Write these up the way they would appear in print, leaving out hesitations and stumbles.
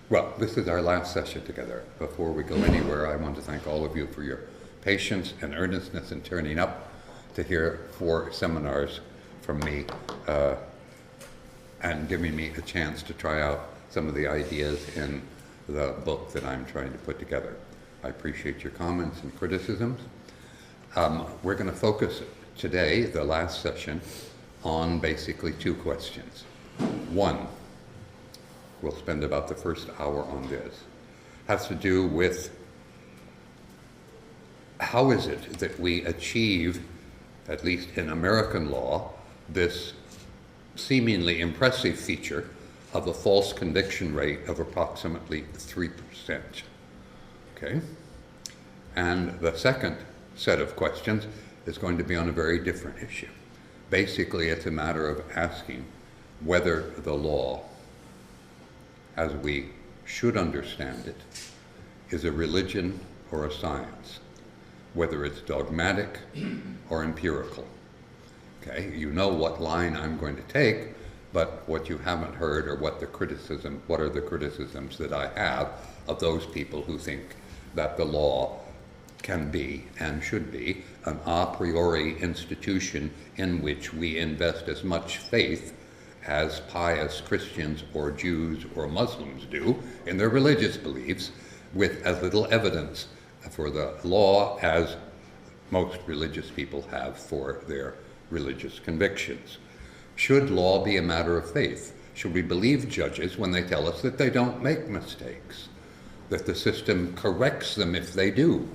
Well, this is our last session together. Before we go anywhere, I want to thank all of you for your patience and earnestness in turning up to hear 4 seminars from me and giving me a chance to try out some of the ideas in the book that I'm trying to put together. I appreciate your comments and criticisms. We're going to focus today, the last session, on basically 2 questions. One, we'll spend about the first hour on this, has to do with how is it that we achieve, at least in American law, this seemingly impressive feature of a false conviction rate of approximately 3%. Okay? And the second set of questions is going to be on a very different issue. Basically, it's a matter of asking whether the law, as we should understand it, is a religion or a science, whether it's dogmatic or empirical. Okay, you know what line I'm going to take, but what you haven't heard or what are the criticisms that I have of those people who think that the law can be and should be an a priori institution in which we invest as much faith as pious Christians or Jews or Muslims do in their religious beliefs, with as little evidence for the law as most religious people have for their religious convictions. Should law be a matter of faith? Should we believe judges when they tell us that they don't make mistakes, that the system corrects them if they do?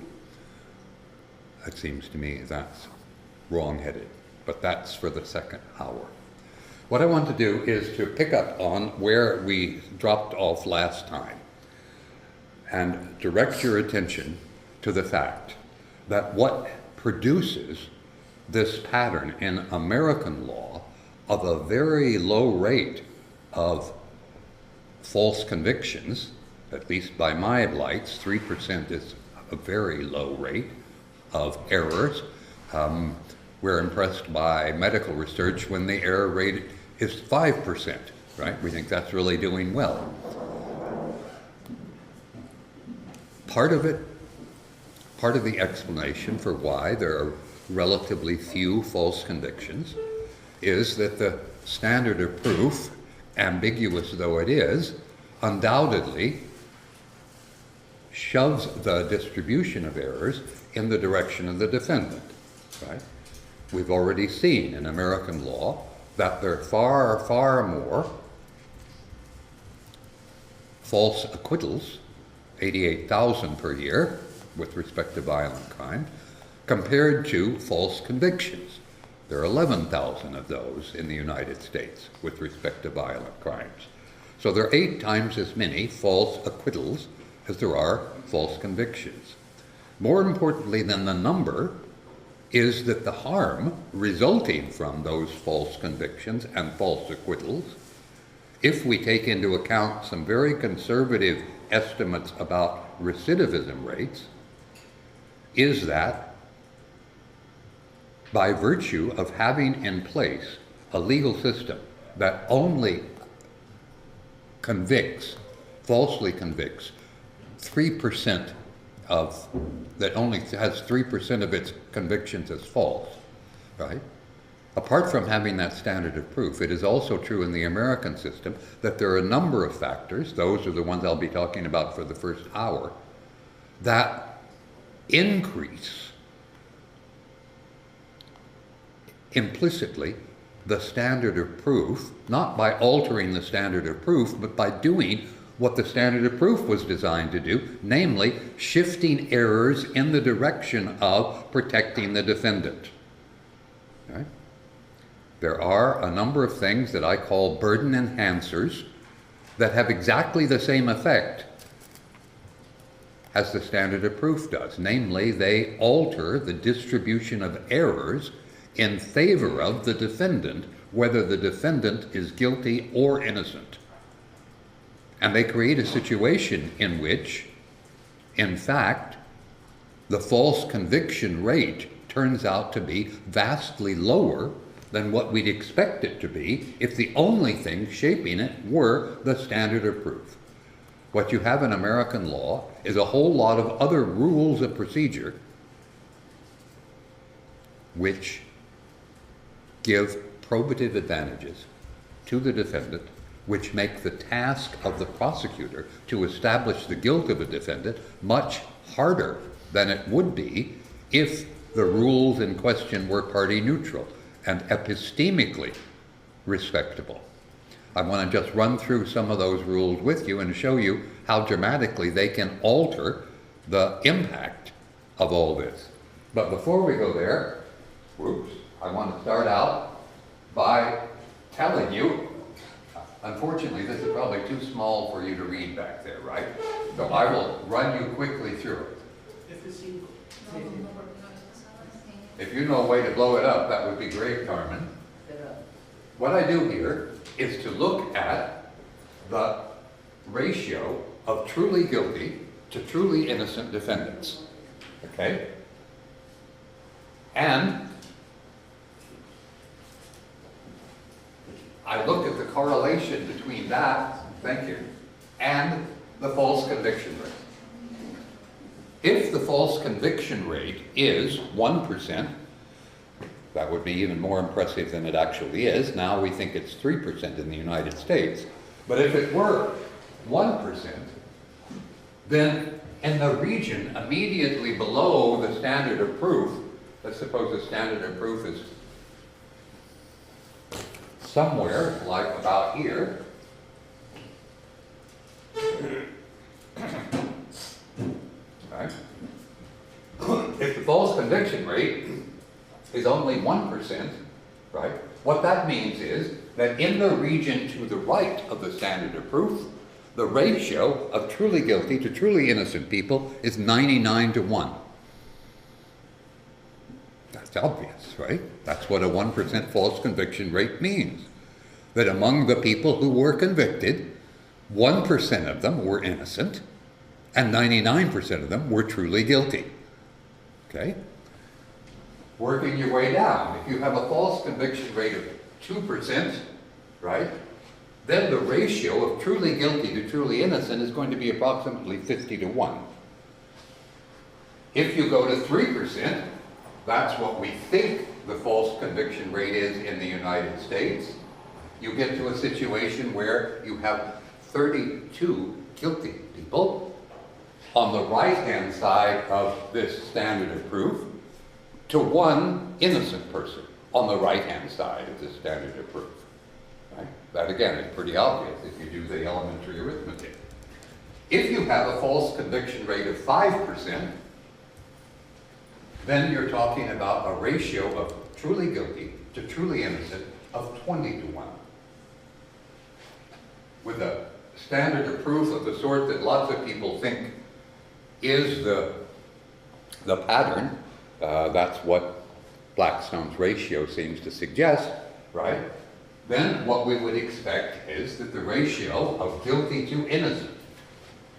It seems to me that's wrong-headed, but that's for the second hour. What I want to do is to pick up on where we dropped off last time and direct your attention to the fact that what produces this pattern in American law of a very low rate of false convictions, at least by my lights, 3% is a very low rate of errors. We're impressed by medical research when the error rate is 5%, right? We think that's really doing well. Part of the explanation for why there are relatively few false convictions is that the standard of proof, ambiguous though it is, undoubtedly shoves the distribution of errors in the direction of the defendant, right? We've already seen in American law that there are far, far more false acquittals, 88,000 per year with respect to violent crime, compared to false convictions. There are 11,000 of those in the United States with respect to violent crimes. So there are 8 times as many false acquittals as there are false convictions. More importantly than the number is that the harm resulting from those false convictions and false acquittals, if we take into account some very conservative estimates about recidivism rates, is that by virtue of having in place a legal system that only falsely convicts 3% that only has 3% of its convictions as false, right? Apart from having that standard of proof, it is also true in the American system that there are a number of factors, those are the ones I'll be talking about for the first hour, that increase implicitly the standard of proof, not by altering the standard of proof, but by doing what the standard of proof was designed to do, namely shifting errors in the direction of protecting the defendant. Okay? There are a number of things that I call burden enhancers that have exactly the same effect as the standard of proof does. Namely, they alter the distribution of errors in favor of the defendant, whether the defendant is guilty or innocent. And they create a situation in which, in fact, the false conviction rate turns out to be vastly lower than what we'd expect it to be if the only thing shaping it were the standard of proof. What you have in American law is a whole lot of other rules of procedure which give probative advantages to the defendant, which make the task of the prosecutor to establish the guilt of a defendant much harder than it would be if the rules in question were party neutral and epistemically respectable. I want to just run through some of those rules with you and show you how dramatically they can alter the impact of all this. But before we go there, I want to start out by telling you, unfortunately this is probably too small for you to read back there, right? So I will run you quickly through it. If you know a way to blow it up, that would be great, Carmen. What I do here is to look at the ratio of truly guilty to truly innocent defendants, okay? And I look at the correlation between that, thank you, and the false conviction rate. If the false conviction rate is 1%, that would be even more impressive than it actually is. Now we think it's 3% in the United States. But if it were 1%, then in the region immediately below the standard of proof, let's suppose the standard of proof is somewhere like about here. Right? If the false conviction rate is only 1%, right? What that means is that in the region to the right of the standard of proof, the ratio of truly guilty to truly innocent people is 99 to 1. That's obvious, right? That's what a 1% false conviction rate means. That among the people who were convicted, 1% of them were innocent and 99% of them were truly guilty. Okay? Working your way down, if you have a false conviction rate of 2%, right, then the ratio of truly guilty to truly innocent is going to be approximately 50 to 1. If you go to 3%, that's what we think the false conviction rate is in the United States. You get to a situation where you have 32 guilty people on the right-hand side of this standard of proof to 1 innocent person on the right-hand side of this standard of proof. Right? That, again, is pretty obvious if you do the elementary arithmetic. If you have a false conviction rate of 5%, then you're talking about a ratio of truly guilty to truly innocent of 20 to 1. With a standard of proof of the sort that lots of people think is the pattern, that's what Blackstone's ratio seems to suggest, right? Then what we would expect is that the ratio of guilty to innocent,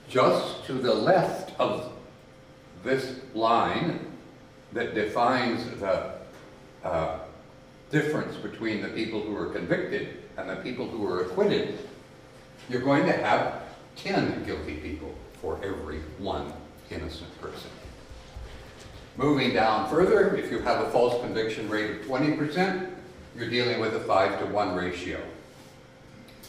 just to the left of this line that defines the difference between the people who are convicted and the people who are acquitted, you're going to have 10 guilty people for every 1 innocent person. Moving down further, if you have a false conviction rate of 20%, you're dealing with a 5 to 1 ratio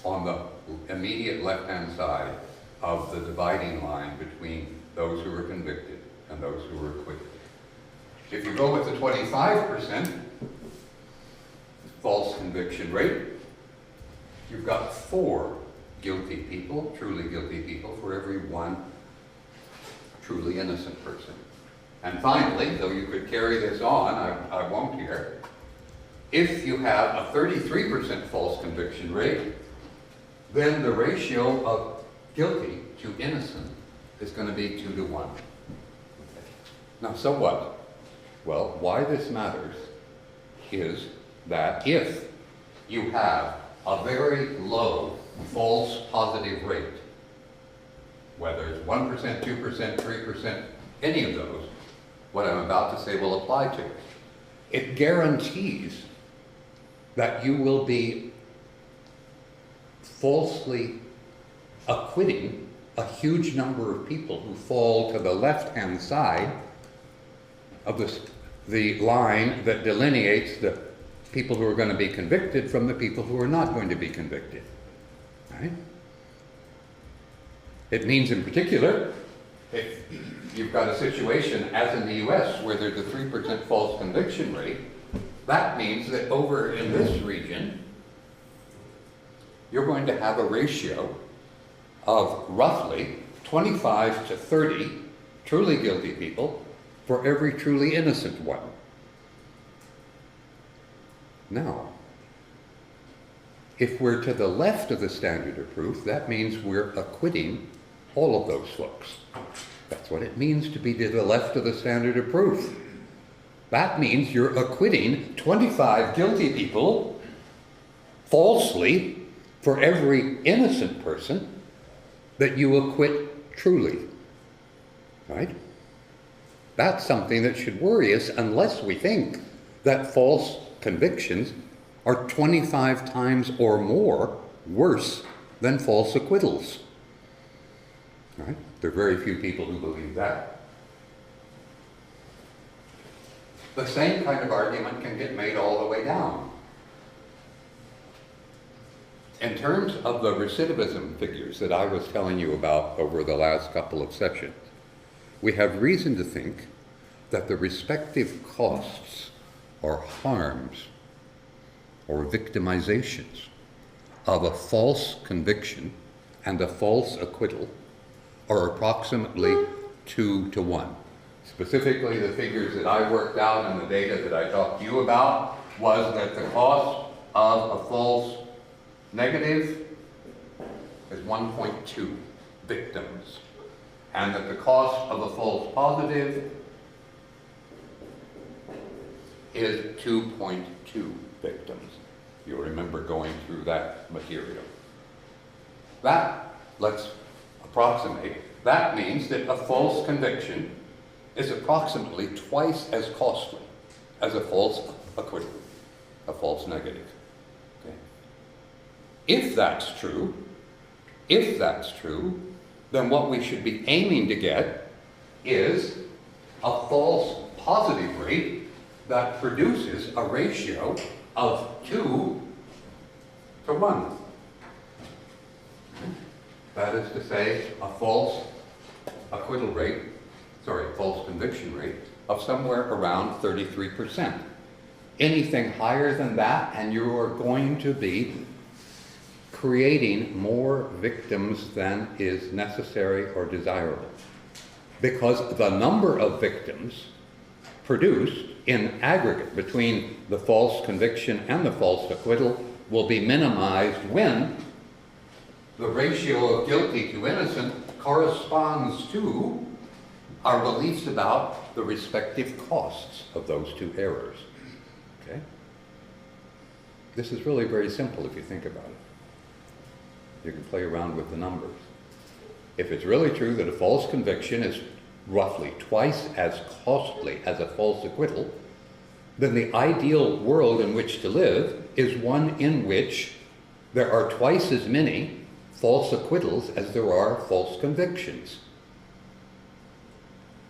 on the immediate left-hand side of the dividing line between those who were convicted and those who were acquitted. If you go with the 25% false conviction rate, you've got 4 guilty people, truly guilty people, for every 1 truly innocent person. And finally, though you could carry this on, I won't here, if you have a 33% false conviction rate, then the ratio of guilty to innocent is going to be 2 to 1. Now, so what? Well, why this matters is that if you have a very low false positive rate, whether it's 1%, 2%, 3%, any of those, what I'm about to say will apply to. It guarantees that you will be falsely acquitting a huge number of people who fall to the left-hand side of the line that delineates the people who are going to be convicted from the people who are not going to be convicted. Right? It means in particular, if you've got a situation as in the US where there's a 3% false conviction rate, that means that over in this region, you're going to have a ratio of roughly 25 to 30 truly guilty people for every truly innocent one. Now, if we're to the left of the standard of proof, that means we're acquitting all of those folks. That's what it means to be to the left of the standard of proof. That means you're acquitting 25 guilty people falsely for every innocent person that you acquit truly. Right? That's something that should worry us unless we think that false convictions are 25 times or more worse than false acquittals. Right? There are very few people who believe that. The same kind of argument can get made all the way down. In terms of the recidivism figures that I was telling you about over the last couple of sessions, we have reason to think that the respective costs or harms or victimizations of a false conviction and a false acquittal are approximately 2 to 1. Specifically, the figures that I worked out and the data that I talked to you about was that the cost of a false negative is 1.2 victims, and that the cost of a false positive is 2.2 victims. You'll remember going through that material. That, let's approximate, that means that a false conviction is approximately twice as costly as a false acquittal, a false negative. Okay? If that's true, then what we should be aiming to get is a false positive rate that produces a ratio of 2 to 1. That is to say, a false acquittal rate, false conviction rate of somewhere around 33%. Anything higher than that, and you are going to be creating more victims than is necessary or desirable. Because the number of victims produced in aggregate between the false conviction and the false acquittal will be minimized when the ratio of guilty to innocent corresponds to our beliefs about the respective costs of those two errors. Okay? This is really very simple if you think about it. You can play around with the numbers. If it's really true that a false conviction is roughly twice as costly as a false acquittal, then the ideal world in which to live is one in which there are twice as many false acquittals as there are false convictions.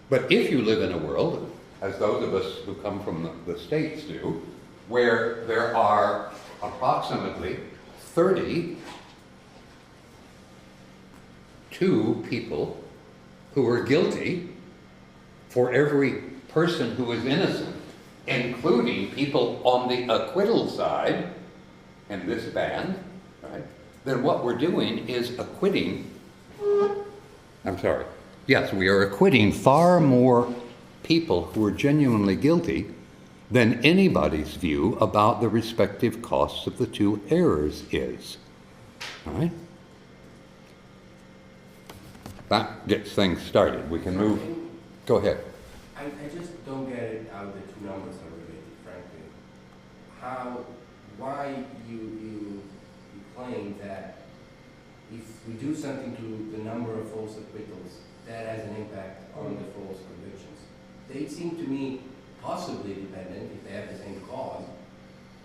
But if you live in a world, as those of us who come from the States do, where there are approximately 32 people who are guilty for every person who is innocent, including people on the acquittal side in this band, right? Then what we're doing is acquitting, we are acquitting far more people who are genuinely guilty than anybody's view about the respective costs of the two errors is. All right? That gets things started. We can move. Go ahead. I just don't get it how the two numbers are related, frankly. Why you claim that if we do something to the number of false acquittals, that has an impact on the false convictions. They seem to me possibly dependent if they have the same cause,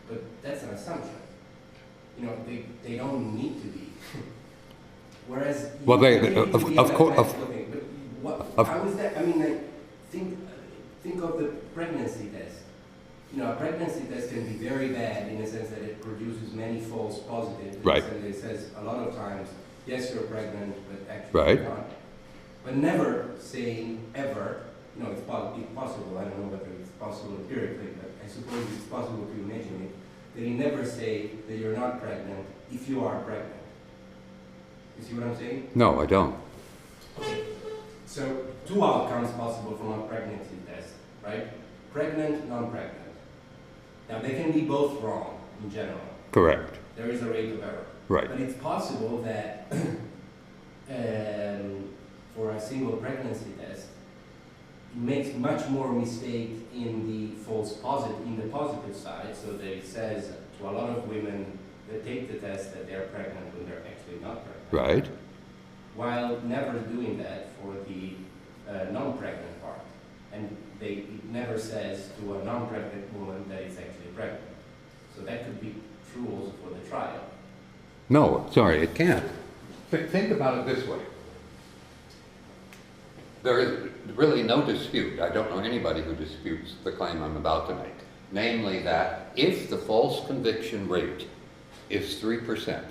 but that's an assumption. You know, they don't need to be. Whereas Well, they, you really of be in that course, magical thing. But how is that? I mean, like, think of the pregnancy test. You know, a pregnancy test can be very bad in the sense that it produces many false positives. Right. And it says a lot of times, yes, you're pregnant, but actually Right. you're not. But never saying ever, you know, it's possible, I don't know whether it's possible empirically, but I suppose it's possible to imagine it, that you never say that you're not pregnant if you are pregnant. You see what I'm saying? no, I don't. Okay. So, two outcomes possible from a pregnancy test, right? Pregnant, non-pregnant. Now, they can be both wrong in general. Correct. There is a rate of error. Right. But it's possible that for a single pregnancy test, it makes much more mistake in the in the positive side, so that it says to a lot of women that take the test that they're pregnant when they're actually not pregnant. Right. While never doing that for the non-pregnant part. And it never says to a non-pregnant woman that it's actually pregnant. So that could be true also for the trial. No, sorry, it can't. Think about it this way. There is really no dispute, I don't know anybody who disputes the claim I'm about to make, namely that if the false conviction rate is 3%,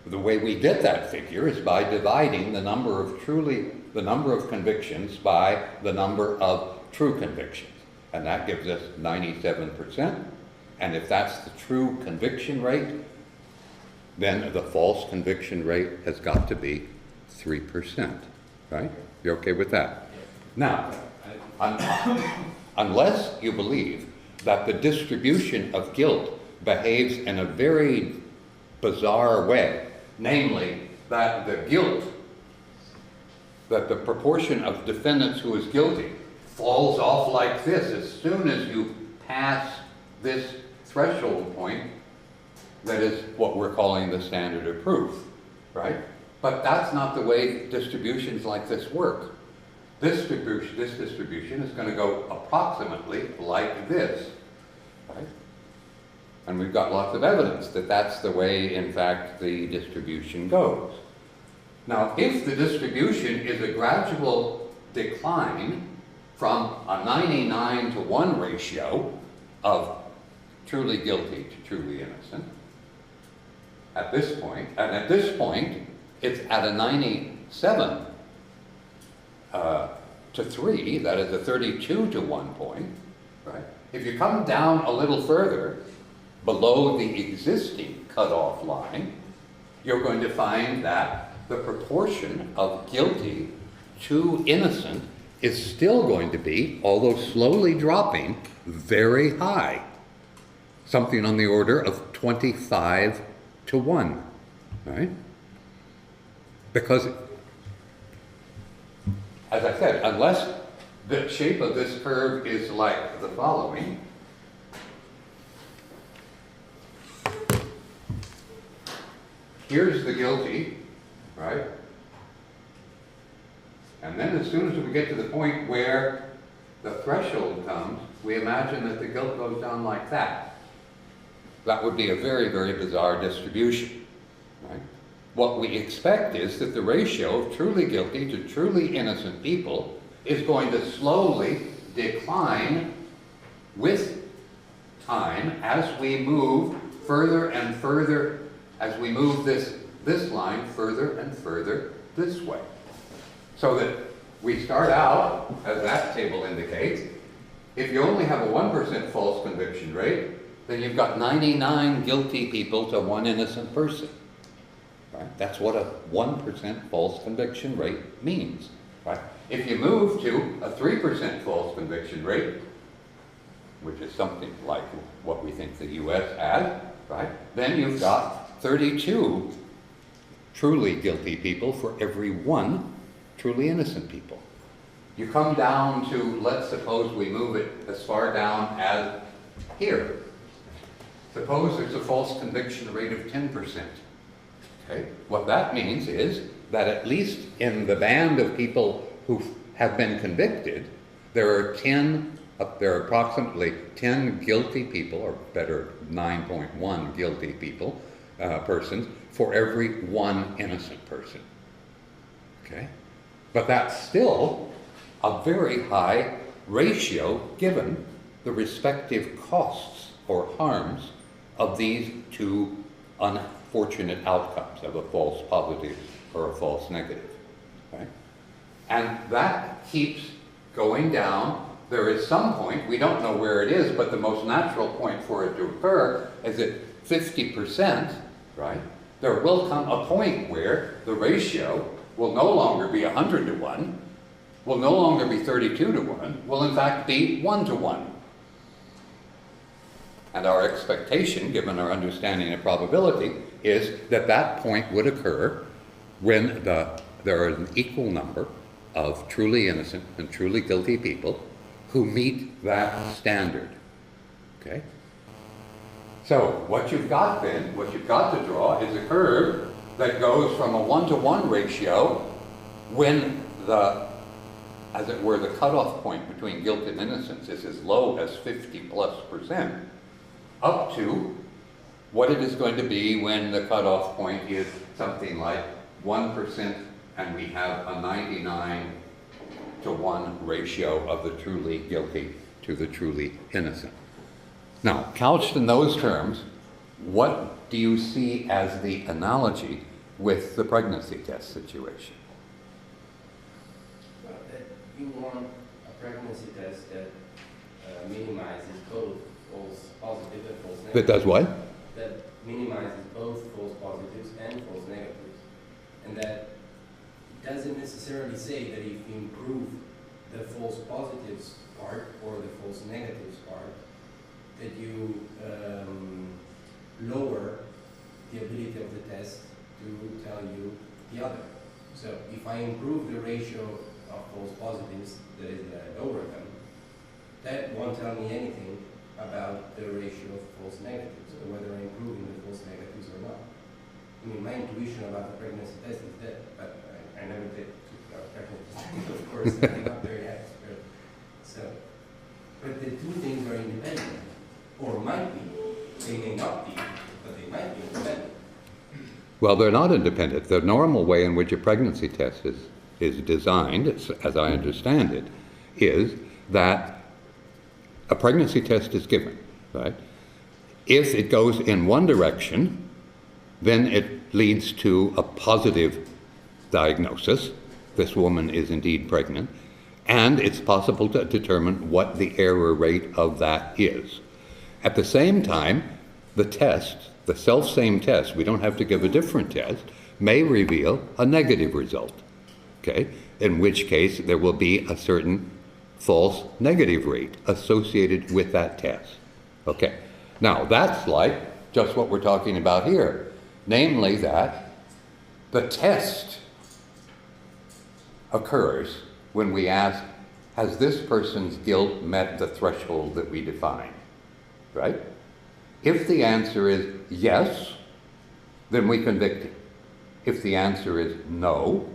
the way we get that figure is by dividing the number of convictions by the number of true convictions. And that gives us 97%. And if that's the true conviction rate, then the false conviction rate has got to be 3%, right? You okay with that? Now, unless you believe that the distribution of guilt behaves in a very bizarre way, namely that the guilt, that the proportion of defendants who is guilty falls off like this as soon as you pass this threshold point, that is what we're calling the standard of proof, right? But that's not the way distributions like this work. This distribution is going to go approximately like this, right? And we've got lots of evidence that that's the way, in fact, the distribution goes. Now, if the distribution is a gradual decline from a 99 to 1 ratio of truly guilty to truly innocent, at this point, and at this point, it's at a 97 to 3, that is a 32 to 1 point, right? If you come down a little further, below the existing cutoff line, you're going to find that the proportion of guilty to innocent is still going to be, although slowly dropping, very high. Something on the order of 25 to 1, right? Because, as I said, unless the shape of this curve is like the following, here's the guilty, right? And then as soon as we get to the point where the threshold comes, we imagine that the guilt goes down like that. That would be a very, very bizarre distribution, right? What we expect is that the ratio of truly guilty to truly innocent people is going to slowly decline with time as we move further and further, as we move this line further and further this way. So that we start out, as that table indicates, if you only have a 1% false conviction rate, then you've got 99 guilty people to 1 innocent person. Right? That's what a 1% false conviction rate means. Right? If you move to a 3% false conviction rate, which is something like what we think the US has, right? Then you've got 32 truly guilty people for every 1 truly innocent people. You come down to, let's suppose we move it as far down as here. Suppose there's a false conviction rate of 10%. Okay? What that means is that at least in the band of people who have been convicted, there are approximately 10 guilty people, or better, 9.1 guilty people, persons, for every one innocent person. Okay? But that's still a very high ratio given the respective costs or harms of these two unfortunate outcomes of a false positive or a false negative. Right? And that keeps going down. There is some point, we don't know where it is, but the most natural point for it to occur is at 50%, right? There will come a point where the ratio will no longer be 100 to 1, will no longer be 32 to 1, will in fact be 1 to 1. And our expectation, given our understanding of probability, is that that point would occur when there are an equal number of truly innocent and truly guilty people who meet that standard. Okay? So what you've got then, what you've got to draw is a curve that goes from a 1-to-1 ratio when the, as it were, the cutoff point between guilt and innocence is as low as 50+%, up to what it is going to be when the cutoff point is something like 1% and we have a 99-to-1 ratio of the truly guilty to the truly innocent. Now, couched in those terms, what do you see as the analogy with the pregnancy test situation? Well, that you want a pregnancy test that minimizes both false positive and false negative. That does what? That minimizes both false positives and false negatives. And that doesn't necessarily say that if you improve the false positives part or the false negatives part, that you lower the ability of the test to tell you the other. So if I improve the ratio of false positives, that is that I lower them, that won't tell me anything about the ratio of false negatives, or whether I'm improving the false negatives or not. I mean, my intuition about the pregnancy test is that, but I never did pregnancy test, of course, I'm not very expert. So, but the two things are independent, or might be. They may not be, but they might be independent. Well, they're not independent. The normal way in which a pregnancy test is designed, as I understand it, is that a pregnancy test is given, right? If it goes in one direction, then it leads to a positive diagnosis. This woman is indeed pregnant. And it's possible to determine what the error rate of that is. At the same time, the test, the self-same test, we don't have to give a different test, may reveal a negative result, okay? In which case there will be a certain false negative rate associated with that test, okay? Now, that's like just what we're talking about here, namely that the test occurs when we ask, has this person's guilt met the threshold that we define, right? If the answer is yes, then we convict him. If the answer is no,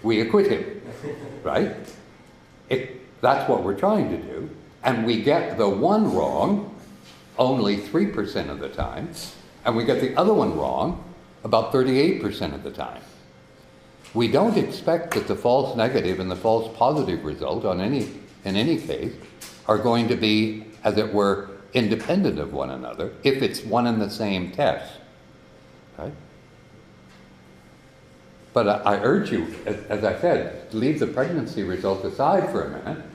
we acquit him, right? That's what we're trying to do. And we get the one wrong only 3% of the time, and we get the other one wrong about 38% of the time. We don't expect that the false negative and the false positive result in any case are going to be, as it were, independent of one another if it's one and the same test, right? But I urge you, as I said, leave the pregnancy result aside for a minute,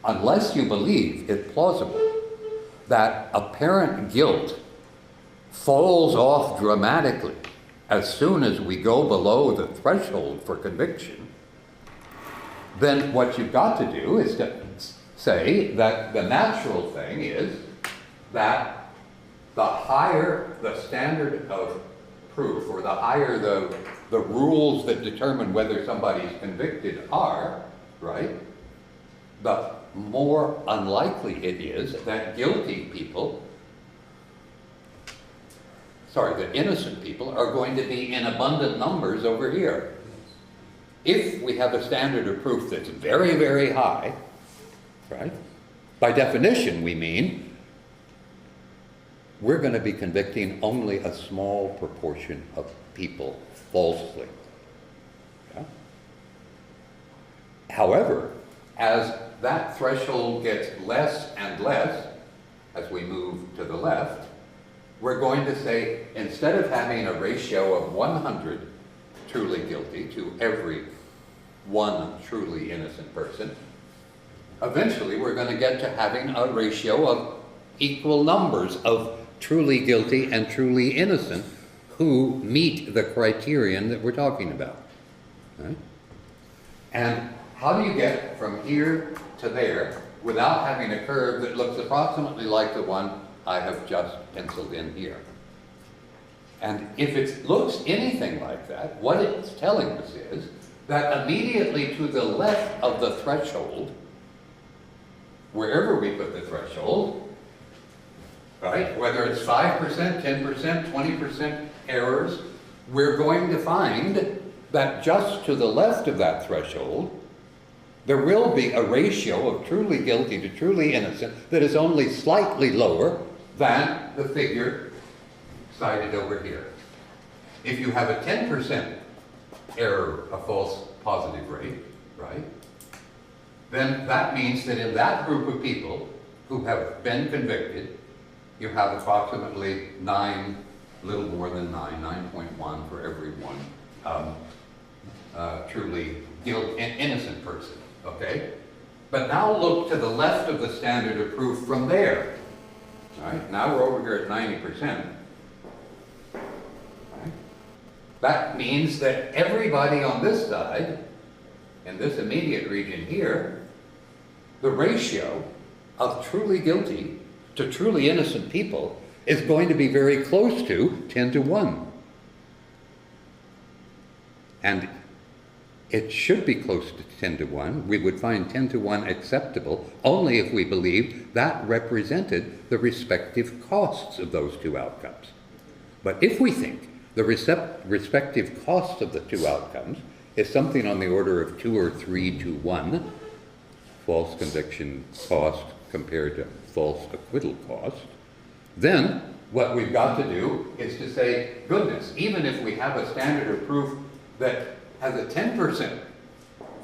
unless you believe it plausible that apparent guilt falls off dramatically as soon as we go below the threshold for conviction. Then what you've got to do is to say that the natural thing is that the higher the standard of proof, or the higher the rules that determine whether somebody's convicted are, right, the more unlikely it is that innocent people are going to be in abundant numbers over here. If we have a standard of proof that's very, very high, right, by definition we mean we're going to be convicting only a small proportion of people falsely. Yeah? However, as that threshold gets less and less, as we move to the left, we're going to say, instead of having a ratio of 100 truly guilty to every one truly innocent person, eventually we're going to get to having a ratio of equal numbers of truly guilty and truly innocent who meet the criterion that we're talking about. Right? And how do you get from here to there without having a curve that looks approximately like the one I have just penciled in here? And if it looks anything like that, what it's telling us is that immediately to the left of the threshold, wherever we put the threshold, right, whether it's 5%, 10%, 20% errors, we're going to find that just to the left of that threshold, there will be a ratio of truly guilty to truly innocent that is only slightly lower than the figure cited over here. If you have a 10% error, a false positive rate, right, then that means that in that group of people who have been convicted, you have approximately 9, little more than 9.1 for every one truly innocent person, okay? But now look to the left of the standard of proof from there. All right, now we're over here at 90%. Right? That means that everybody on this side, in this immediate region here, the ratio of truly guilty to truly innocent people is going to be very close to 10 to 1. And it should be close to 10 to 1. We would find 10 to 1 acceptable only if we believed that represented the respective costs of those two outcomes. But if we think the respective costs of the two outcomes is something on the order of 2 or 3 to 1, false conviction cost compared to false acquittal cost, then what we've got to do is to say, goodness, even if we have a standard of proof that has a 10%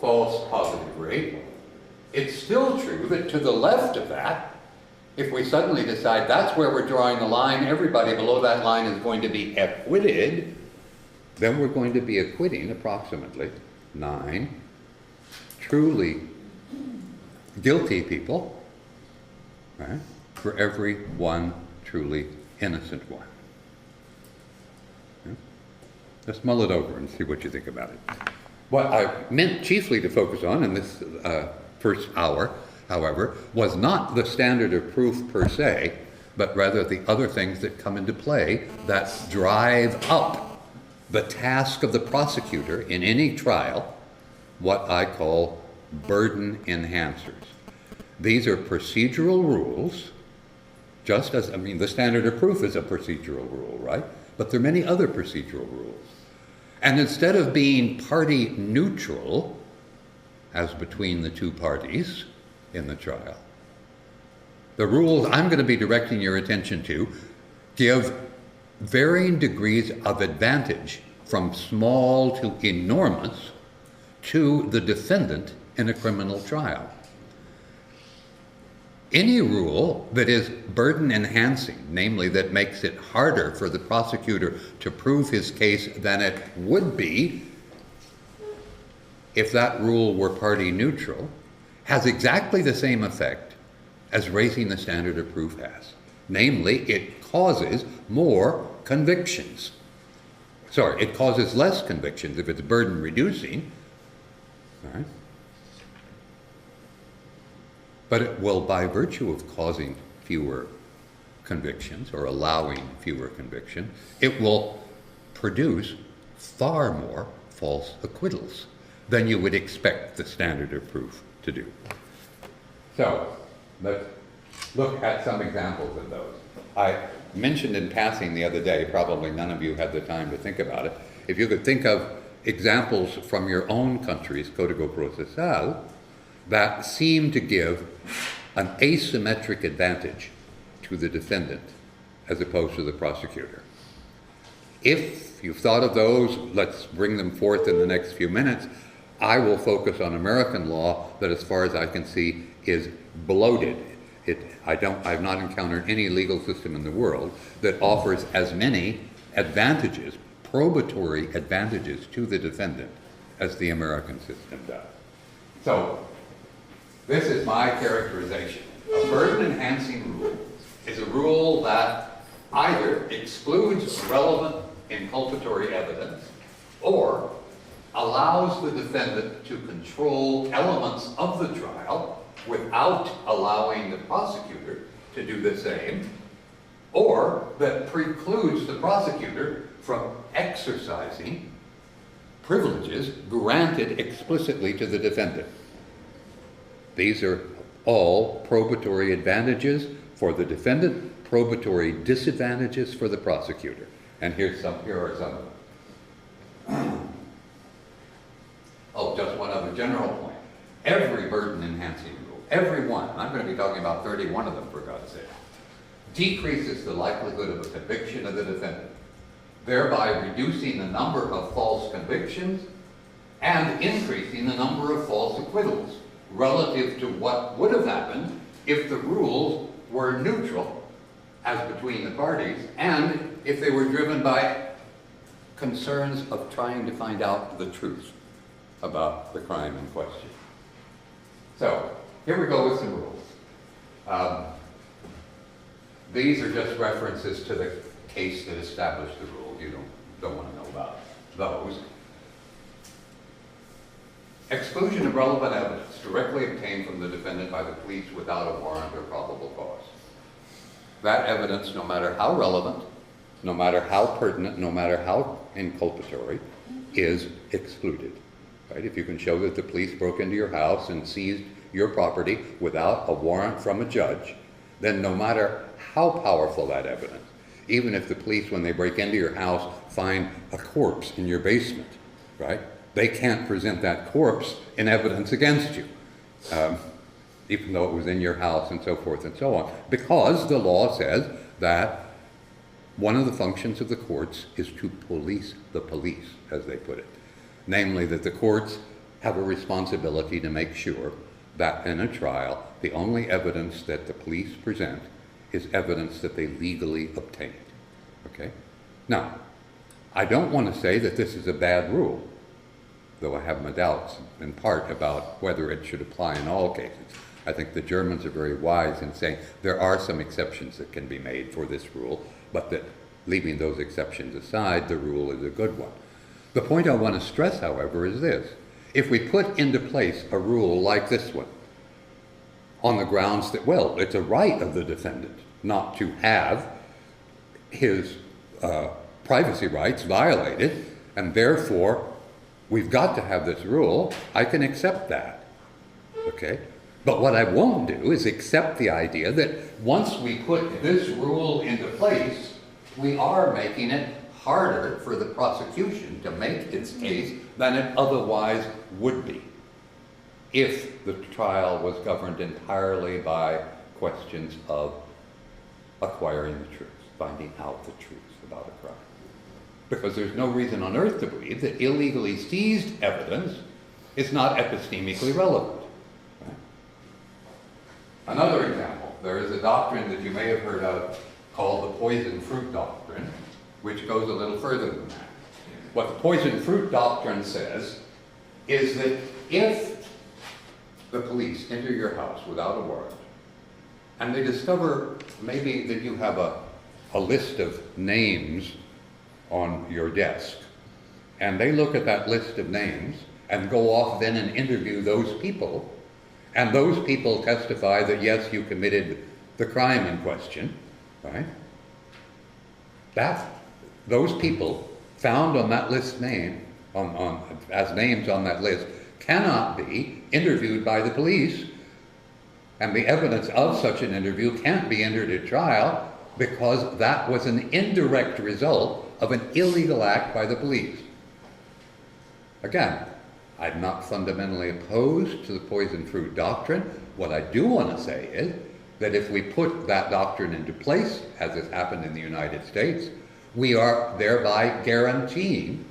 false positive rate, it's still true that to the left of that, if we suddenly decide that's where we're drawing the line, everybody below that line is going to be acquitted, then we're going to be acquitting approximately 9 truly guilty people, right, for every one truly innocent one. Let's mull it over and see what you think about it. What I meant chiefly to focus on in this first hour, however, was not the standard of proof per se, but rather the other things that come into play that drive up the task of the prosecutor in any trial, what I call burden enhancers. These are procedural rules, just as, I mean, the standard of proof is a procedural rule, right? But there are many other procedural rules. And instead of being party neutral, as between the two parties in the trial, the rules I'm going to be directing your attention to give varying degrees of advantage from small to enormous to the defendant in a criminal trial. Any rule that is burden enhancing, namely that makes it harder for the prosecutor to prove his case than it would be if that rule were party neutral, has exactly the same effect as raising the standard of proof has. Namely, it causes more convictions. Sorry, it causes less convictions if it's burden reducing. All right? But it will, by virtue of causing fewer convictions or allowing fewer convictions, it will produce far more false acquittals than you would expect the standard of proof to do. So, let's look at some examples of those. I mentioned in passing the other day, probably none of you had the time to think about it, if you could think of examples from your own country's Código Procesal that seem to give an asymmetric advantage to the defendant as opposed to the prosecutor. If you've thought of those, let's bring them forth in the next few minutes. I will focus on American law that, as far as I can see, is bloated. I've not encountered any legal system in the world that offers as many advantages, probatory advantages to the defendant as the American system does. So, this is my characterization. A burden-enhancing rule is a rule that either excludes relevant inculpatory evidence or allows the defendant to control elements of the trial without allowing the prosecutor to do the same, or that precludes the prosecutor from exercising privileges granted explicitly to the defendant. These are all probatory advantages for the defendant, probatory disadvantages for the prosecutor. And here are some of them. Oh, just one other general point. Every burden-enhancing rule, every one, and I'm going to be talking about 31 of them for God's sake, decreases the likelihood of a conviction of the defendant, thereby reducing the number of false convictions and increasing the number of false acquittals relative to what would have happened if the rules were neutral as between the parties and if they were driven by concerns of trying to find out the truth about the crime in question. So, here we go with some rules. These are just references to the case that established the rule. You don't want to know about those. Exclusion of relevant evidence directly obtained from the defendant by the police without a warrant or probable cause. That evidence, no matter how relevant, no matter how pertinent, no matter how inculpatory, is excluded. Right? If you can show that the police broke into your house and seized your property without a warrant from a judge, then no matter how powerful that evidence, even if the police, when they break into your house, find a corpse in your basement, right? They can't present that corpse in evidence against you, even though it was in your house and so forth and so on, because the law says that one of the functions of the courts is to police the police, as they put it. Namely, that the courts have a responsibility to make sure that in a trial, the only evidence that the police present is evidence that they legally obtained. Okay? Now, I don't want to say that this is a bad rule, though I have my doubts in part about whether it should apply in all cases. I think the Germans are very wise in saying there are some exceptions that can be made for this rule, but that leaving those exceptions aside, the rule is a good one. The point I want to stress, however, is this. If we put into place a rule like this one, on the grounds that, well, it's a right of the defendant not to have his privacy rights violated, and therefore we've got to have this rule, I can accept that. Okay? But what I won't do is accept the idea that once we put this rule into place, we are making it harder for the prosecution to make its case than it otherwise would be if the trial was governed entirely by questions of acquiring the truth, finding out the truth about a crime. Because there's no reason on earth to believe that illegally seized evidence is not epistemically relevant. Right? Another example, there is a doctrine that you may have heard of called the poison fruit doctrine, which goes a little further than that. What the poison fruit doctrine says is that if the police enter your house without a warrant, and they discover maybe that you have a list of names on your desk, and they look at that list of names and go off then and interview those people, and those people testify that yes, you committed the crime in question, right? Those people found on that list name, as names on that list, cannot be interviewed by the police, and the evidence of such an interview can't be entered at trial because that was an indirect result of an illegal act by the police. Again, I'm not fundamentally opposed to the poison fruit doctrine. What I do want to say is that if we put that doctrine into place, as has happened in the United States, we are thereby guaranteeing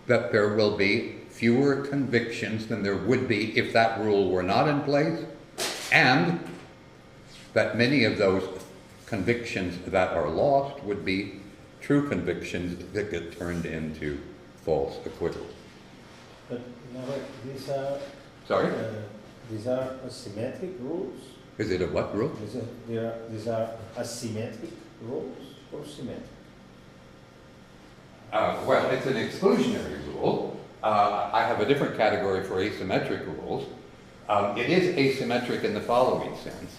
that there will be fewer convictions than there would be if that rule were not in place, and that many of those convictions that are lost would be true convictions that get turned into false acquittals. But no, these are Sorry? These are asymmetric rules. Is it a what rule? These are asymmetric rules or symmetric? Well, it's an exclusionary rule. I have a different category for asymmetric rules. It is asymmetric in the following sense.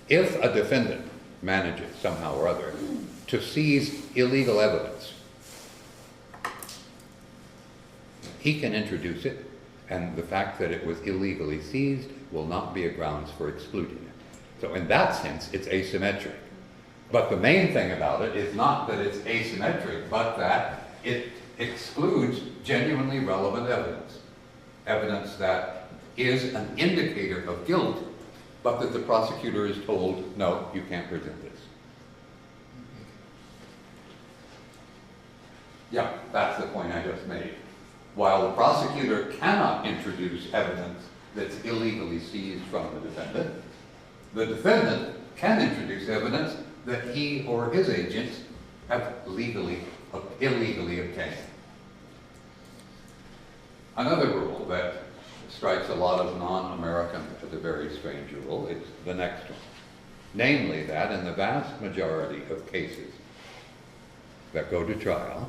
If a defendant manages somehow or other to seize illegal evidence, he can introduce it, and the fact that it was illegally seized will not be a grounds for excluding it. So in that sense, it's asymmetric. But the main thing about it is not that it's asymmetric, but that it excludes genuinely relevant evidence. Evidence that is an indicator of guilt, but that the prosecutor is told, no, you can't present this. Yeah, that's the point I just made. While the prosecutor cannot introduce evidence that's illegally seized from the defendant can introduce evidence that he or his agents have illegally obtained. Another rule that strikes a lot of non-Americans as a very strange rule is the next one. Namely that in the vast majority of cases that go to trial,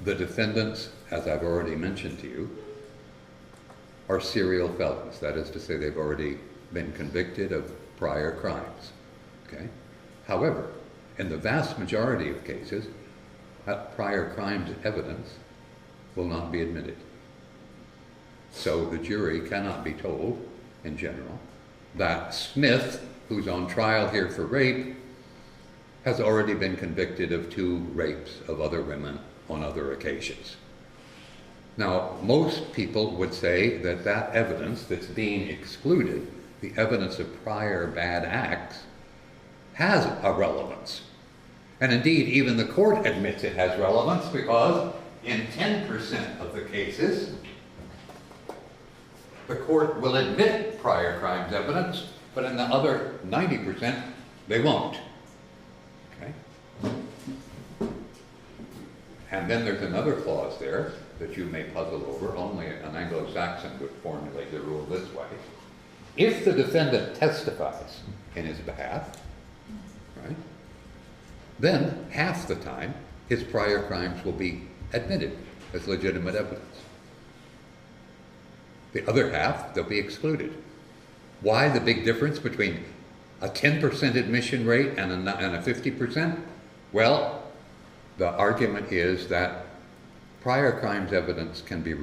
the defendants, as I've already mentioned to you, are serial felons. That is to say, they've already been convicted of prior crimes. Okay? However, in the vast majority of cases, that prior crimes evidence will not be admitted. So the jury cannot be told, in general, that Smith, who's on trial here for rape, has already been convicted of 2 rapes of other women on other occasions. Now, most people would say that that evidence that's being excluded, the evidence of prior bad acts, has a relevance. And indeed, even the court admits it has relevance because in 10% of the cases, the court will admit prior crimes evidence, but in the other 90%, they won't. Okay? And then there's another clause there that you may puzzle over. Only an Anglo-Saxon would formulate the rule this way. If the defendant testifies in his behalf, right, then half the time his prior crimes will be admitted as legitimate evidence. The other half, they'll be excluded. Why the big difference between a 10% admission rate and a 50%? Well, the argument is that prior crimes evidence can be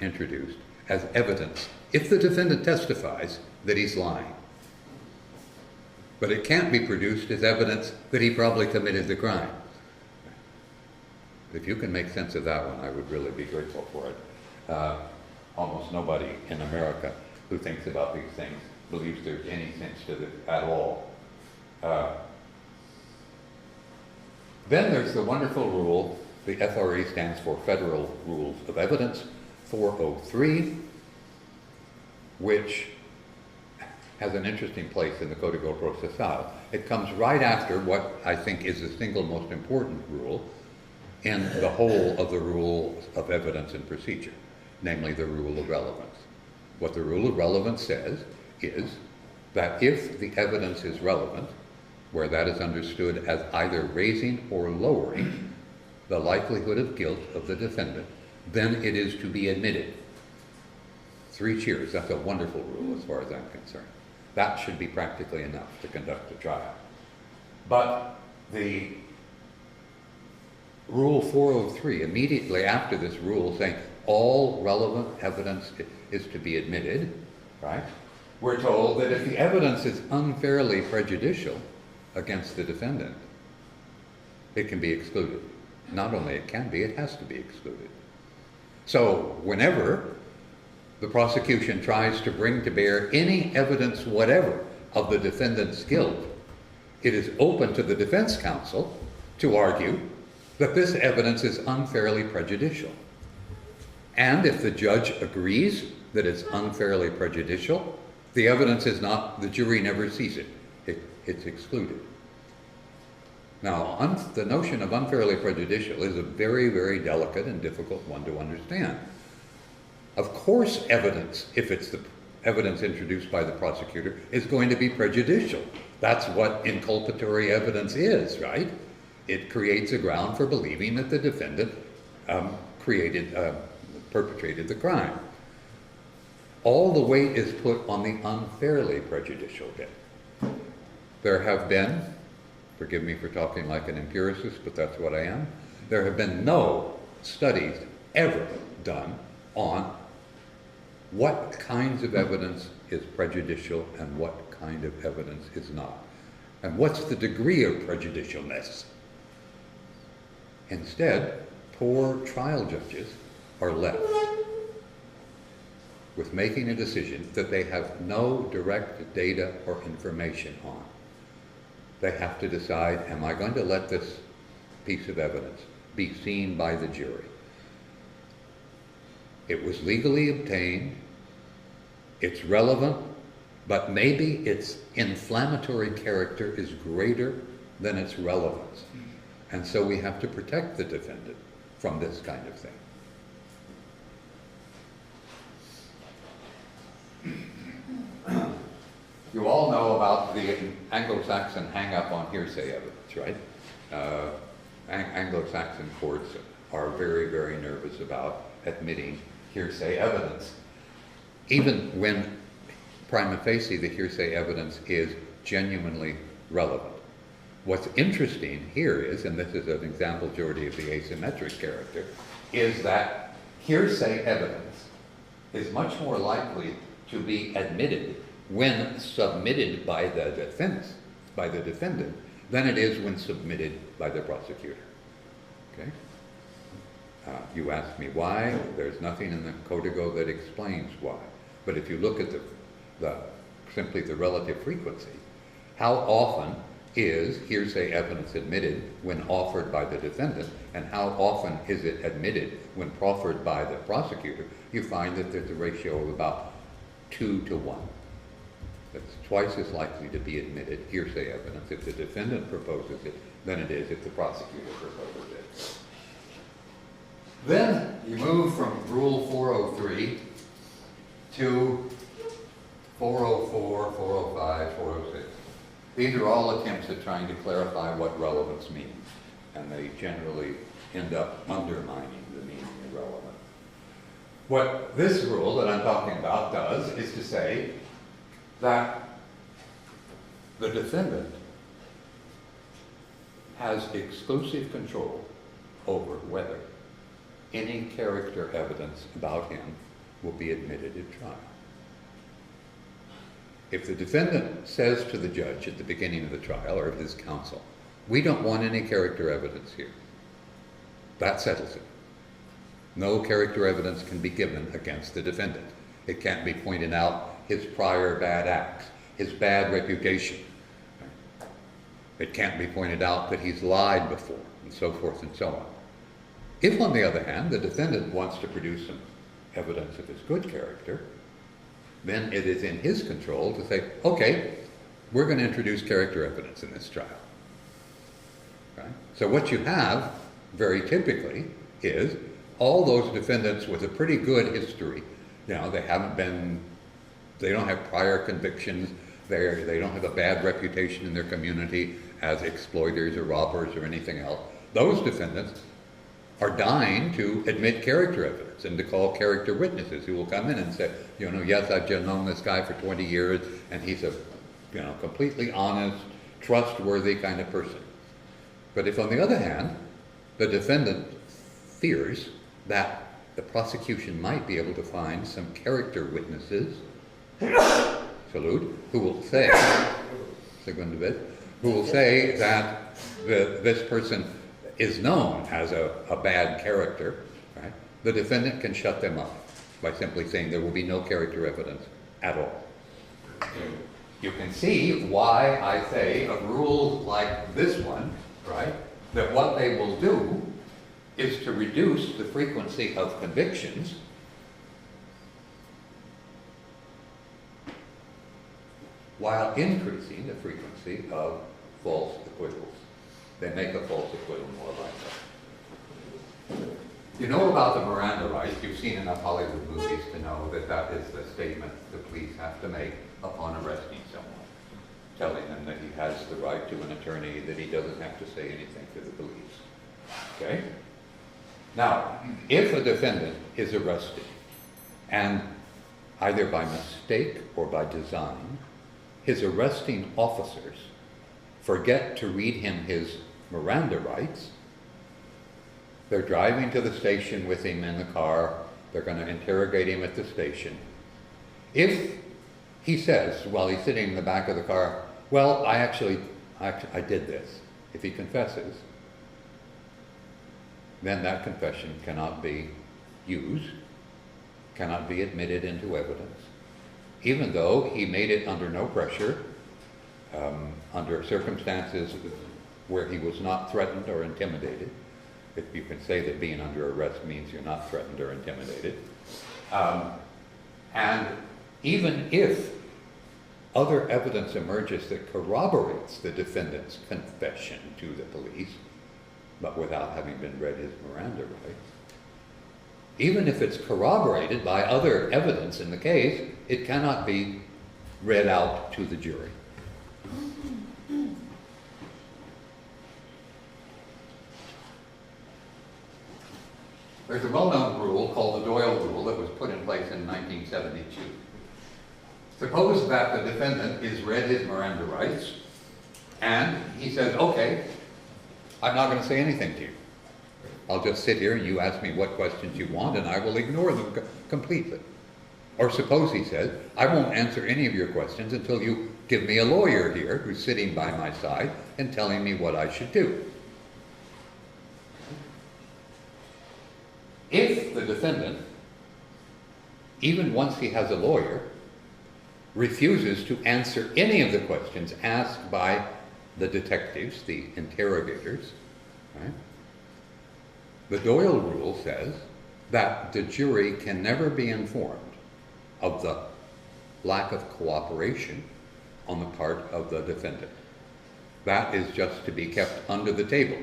introduced as evidence if the defendant testifies that he's lying. But it can't be produced as evidence that he probably committed the crime. If you can make sense of that one, I would really be grateful for it. Almost nobody in America who thinks about these things believes there's any sense to this at all. Then there's the wonderful rule, the FRE stands for Federal Rules of Evidence 403, which has an interesting place in the Código Procesal. It comes right after what I think is the single most important rule in the whole of the rules of evidence and procedure, namely the rule of relevance. What the rule of relevance says is that if the evidence is relevant, where that is understood as either raising or lowering the likelihood of guilt of the defendant, then it is to be admitted. 3 cheers, that's a wonderful rule as far as I'm concerned. That should be practically enough to conduct a trial. But the Rule 403, immediately after this rule saying all relevant evidence is to be admitted, right? We're told that if the evidence is unfairly prejudicial against the defendant, it can be excluded. Not only it can be, it has to be excluded. So whenever the prosecution tries to bring to bear any evidence whatever of the defendant's guilt, it is open to the defense counsel to argue that this evidence is unfairly prejudicial. And if the judge agrees that it's unfairly prejudicial, the evidence is not, the jury never sees it. It's excluded. Now, the notion of unfairly prejudicial is a very, very delicate and difficult one to understand. Of course, evidence, if it's the evidence introduced by the prosecutor, is going to be prejudicial. That's what inculpatory evidence is, right? It creates a ground for believing that the defendant perpetrated the crime. All the weight is put on the unfairly prejudicial bit. There have been, forgive me for talking like an empiricist, but that's what I am, there have been no studies ever done on what kinds of evidence is prejudicial and what kind of evidence is not. And what's the degree of prejudicialness? Instead, poor trial judges are left with making a decision that they have no direct data or information on. They have to decide, am I going to let this piece of evidence be seen by the jury? It was legally obtained, it's relevant, but maybe its inflammatory character is greater than its relevance. And so we have to protect the defendant from this kind of thing. You all know about the Anglo-Saxon hang-up on hearsay evidence, right? Anglo-Saxon courts are very, very nervous about admitting hearsay evidence, even when prima facie the hearsay evidence is genuinely relevant. What's interesting here is, and this is an example, Jordy, of the asymmetric character, is that hearsay evidence is much more likely to be admitted when submitted by the defense, by the defendant, than it is when submitted by the prosecutor. Okay? You asked me why. There's nothing in the codigo that explains why. But if you look at simply the relative frequency, how often is hearsay evidence admitted when offered by the defendant, and how often is it admitted when proffered by the prosecutor, you find that there's a ratio of about 2 to 1. It's twice as likely to be admitted, hearsay evidence, if the defendant proposes it than it is if the prosecutor proposes it. Then you move from Rule 403 to 404, 405, 406. These are all attempts at trying to clarify what relevance means, and they generally end up undermining the meaning of relevant. What this rule that I'm talking about does is to say that the defendant has exclusive control over whether any character evidence about him will be admitted at trial. If the defendant says to the judge at the beginning of the trial, or his counsel, we don't want any character evidence here, that settles it. No character evidence can be given against the defendant. It can't be pointed out his prior bad acts, his bad reputation. It can't be pointed out that he's lied before, and so forth and so on. If, on the other hand, the defendant wants to produce some evidence of his good character, then it is in his control to say, okay, we're going to introduce character evidence in this trial. Right? So what you have, very typically, is all those defendants with a pretty good history. You know, they don't have prior convictions, they don't have a bad reputation in their community as exploiters or robbers or anything else. Those defendants are dying to admit character evidence and to call character witnesses who will come in and say, you know, yes, I've just known this guy for 20 years and he's a, completely honest, trustworthy kind of person. But if, on the other hand, the defendant fears that the prosecution might be able to find some character witnesses, salute, who will say, who will say that this person is known as a bad character, right? The defendant can shut them up. by simply saying there will be no character evidence at all. You can see why I say of rules like this one, right, that what they will do is to reduce the frequency of convictions while increasing the frequency of false acquittals. They make a false acquittal more likely. You know about the Miranda rights. You've seen enough Hollywood movies to know that that is the statement the police have to make upon arresting someone, telling them that he has the right to an attorney, that he doesn't have to say anything to the police. Okay? Now, if a defendant is arrested and either by mistake or by design, his arresting officers forget to read him his Miranda rights, they're driving to the station with him in the car, they're going to interrogate him at the station. If he says, while he's sitting in the back of the car, well, I did this, if he confesses, then that confession cannot be used, cannot be admitted into evidence, even though he made it under no pressure, under circumstances where he was not threatened or intimidated. If you can say that being under arrest means you're not threatened or intimidated. And even if other evidence emerges that corroborates the defendant's confession to the police, but without having been read his Miranda rights, even if it's corroborated by other evidence in the case, it cannot be read out to the jury. There's a well-known rule called the Doyle Rule that was put in place in 1972. Suppose that the defendant is read his Miranda rights and he says, okay, I'm not going to say anything to you. I'll just sit here and you ask me what questions you want and I will ignore them completely. Or suppose he says, I won't answer any of your questions until you give me a lawyer here who's sitting by my side and telling me what I should do. If the defendant, even once he has a lawyer, refuses to answer any of the questions asked by the detectives, the interrogators, right? The Doyle Rule says that the jury can never be informed of the lack of cooperation on the part of the defendant. That is just to be kept under the table,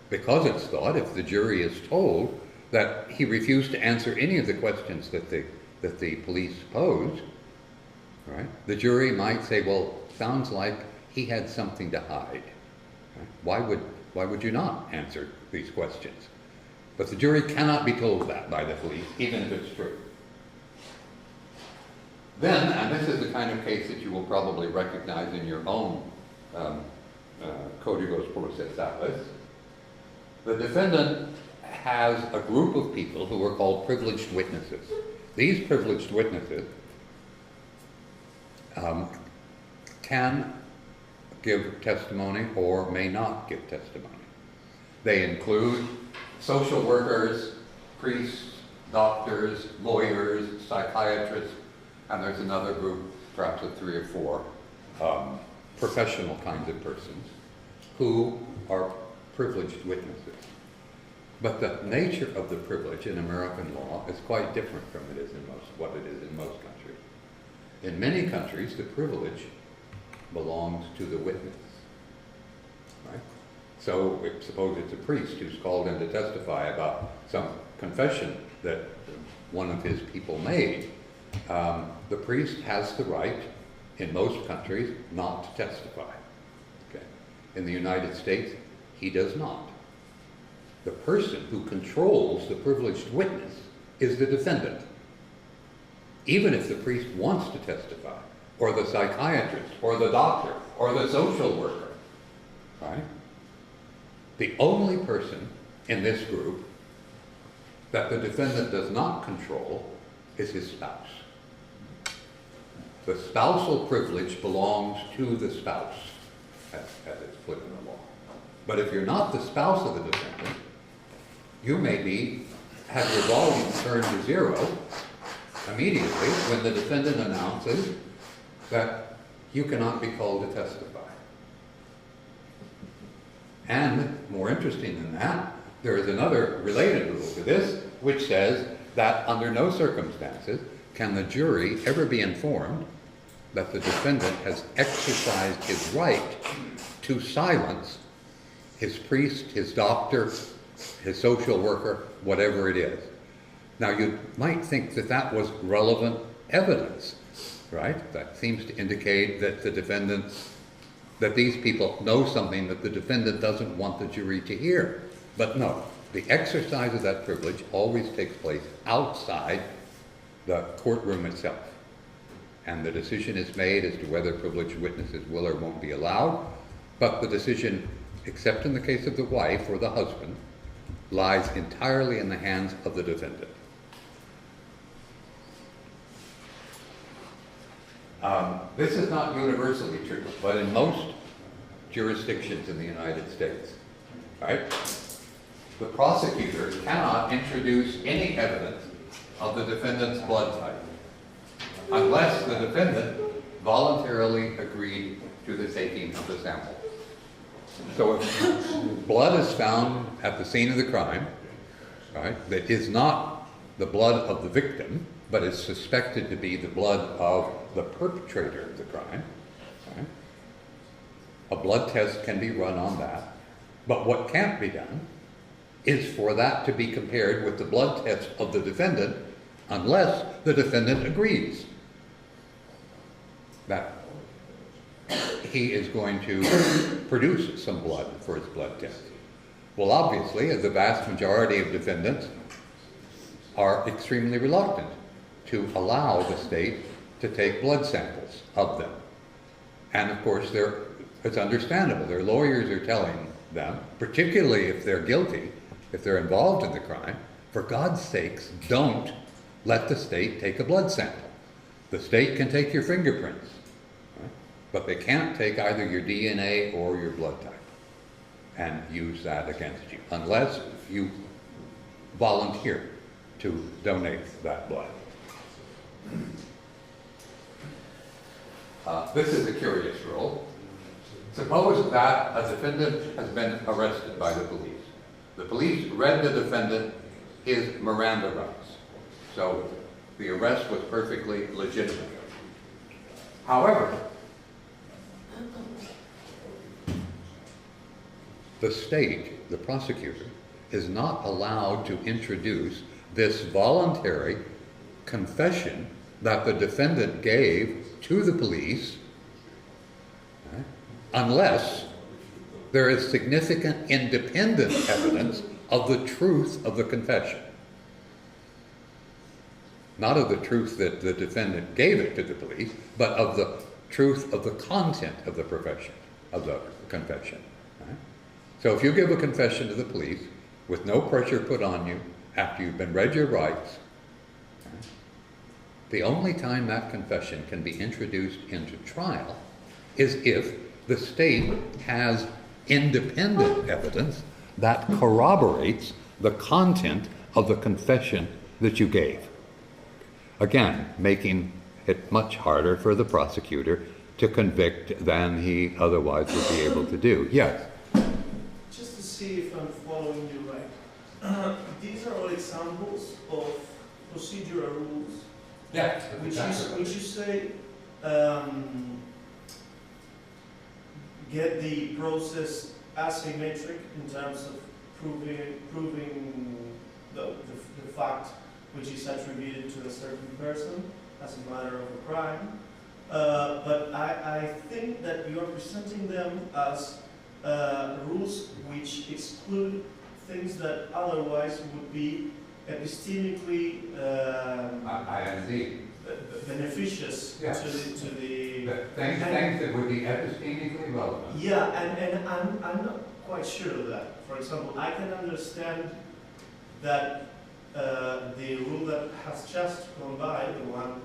because it's thought if the jury is told that he refused to answer any of the questions that the police posed, right? The jury might say, well, sounds like he had something to hide. Right? Why would you not answer these questions? But the jury cannot be told that by the police, even if it's true. Then, and this is the kind of case that you will probably recognize in your own Códigos Procesales, the defendant has a group of people who are called privileged witnesses. These privileged witnesses can give testimony or may not give testimony. They include social workers, priests, doctors, lawyers, psychiatrists, and there's another group, perhaps of 3 or 4 professional kinds of persons who are privileged witnesses. But the nature of the privilege in American law is quite different from what it is in most countries. In many countries, the privilege belongs to the witness, right? So suppose it's a priest who's called in to testify about some confession that one of his people made. The priest has the right, in most countries, not to testify. Okay? In the United States, he does not. The person who controls the privileged witness is the defendant, even if the priest wants to testify, or the psychiatrist, or the doctor, or the social worker, right? The only person in this group that the defendant does not control is his spouse. The spousal privilege belongs to the spouse, as it's put in the law. But if you're not the spouse of the defendant, you may have your volume turned to 0 immediately when the defendant announces that you cannot be called to testify. And more interesting than that, there is another related rule to this, which says that under no circumstances can the jury ever be informed that the defendant has exercised his right to silence his priest, his doctor, his social worker, whatever it is. Now, you might think that that was relevant evidence, right? That seems to indicate that the defendant, that these people know something that the defendant doesn't want the jury to hear. But no, the exercise of that privilege always takes place outside the courtroom itself. And the decision is made as to whether privileged witnesses will or won't be allowed. But the decision, except in the case of the wife or the husband, lies entirely in the hands of the defendant. This is not universally true, but in most jurisdictions in the United States, right, the prosecutor cannot introduce any evidence of the defendant's blood type unless the defendant voluntarily agreed to the taking of the sample. So if blood is found at the scene of the crime, right, that is not the blood of the victim, but is suspected to be the blood of the perpetrator of the crime, right, a blood test can be run on that. But what can't be done is for that to be compared with the blood test of the defendant unless the defendant agrees that he is going to produce some blood for his blood test. Well, obviously, the vast majority of defendants are extremely reluctant to allow the state to take blood samples of them. And of course, it's understandable. Their lawyers are telling them, particularly if they're guilty, if they're involved in the crime, for God's sakes, don't let the state take a blood sample. The state can take your fingerprints, right? But they can't take either your DNA or your blood type and use that against you, unless you volunteer to donate that blood. This is a curious rule. Suppose that a defendant has been arrested by the police. The police read the defendant his Miranda rights, so the arrest was perfectly legitimate. However, the state, the prosecutor, is not allowed to introduce this voluntary confession that the defendant gave to the police, right, unless there is significant independent evidence of the truth of the confession. Not of the truth that the defendant gave it to the police, but of the truth of the content of the profession, of the confession. Right? So if you give a confession to the police with no pressure put on you after you've been read your rights, right, the only time that confession can be introduced into trial is if the state has independent evidence that corroborates the content of the confession that you gave. Again, making it much harder for the prosecutor to convict than he otherwise would be able to do. Yes? Just to see if I'm following you right. These are all examples of procedural rules. Yeah. Which you say get the process asymmetric in terms of proving the fact which is attributed to a certain person as a matter of a crime. But I think that you are presenting them as rules which exclude things that otherwise would be epistemically beneficious yes. to the things that would be epistemically relevant. Yeah, and I'm not quite sure of that. For example, I can understand that the rule that has just gone by, the one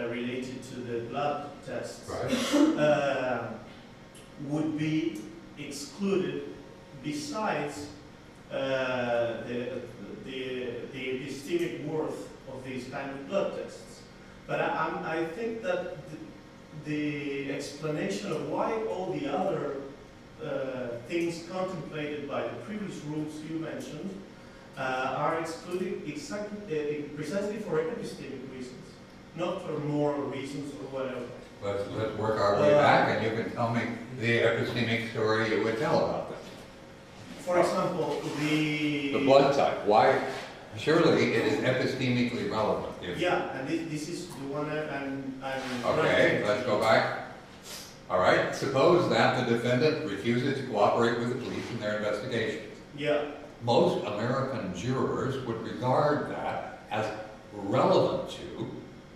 related to the blood tests, right, would be excluded besides the epistemic worth of these kind of blood tests. But I think that the explanation of why all the other things contemplated by the previous rules you mentioned are excluded precisely for epistemic reasons, not for moral reasons or whatever. Let's work our way back, and you can tell me the epistemic story you would tell about this. For example, the blood type. Why? Surely it is epistemically relevant. Yeah, and this is the one I'm okay, let's go back. All right, suppose that the defendant refuses to cooperate with the police in their investigations. Yeah. Most American jurors would regard that as relevant to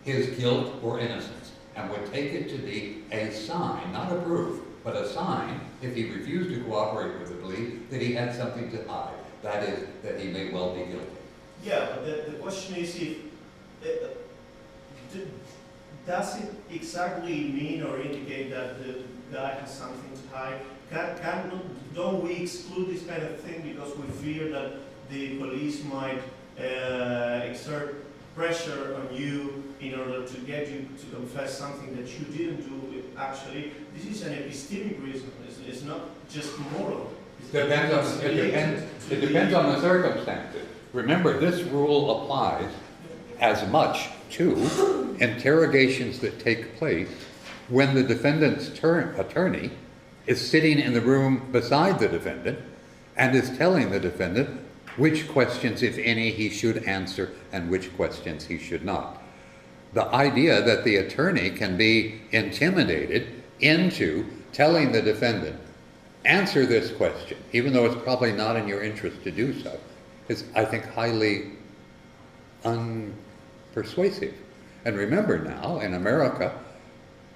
his guilt or innocence and would take it to be a sign, not a proof, but a sign, if he refused to cooperate with the police, that he had something to hide. That is, that he may well be guilty. Yeah, but the question is if does it exactly mean or indicate that the guy has something to hide? Don't we exclude this kind of thing because we fear that the police might exert pressure on you in order to get you to confess something that you didn't do? Actually, this is an epistemic reason. It's not just moral. It depends on the circumstances. Remember, this rule applies as much to interrogations that take place when the defendant's attorney is sitting in the room beside the defendant and is telling the defendant which questions, if any, he should answer and which questions he should not. The idea that the attorney can be intimidated into telling the defendant, answer this question, even though it's probably not in your interest to do so, is, I think, highly unpersuasive. And remember now, in America,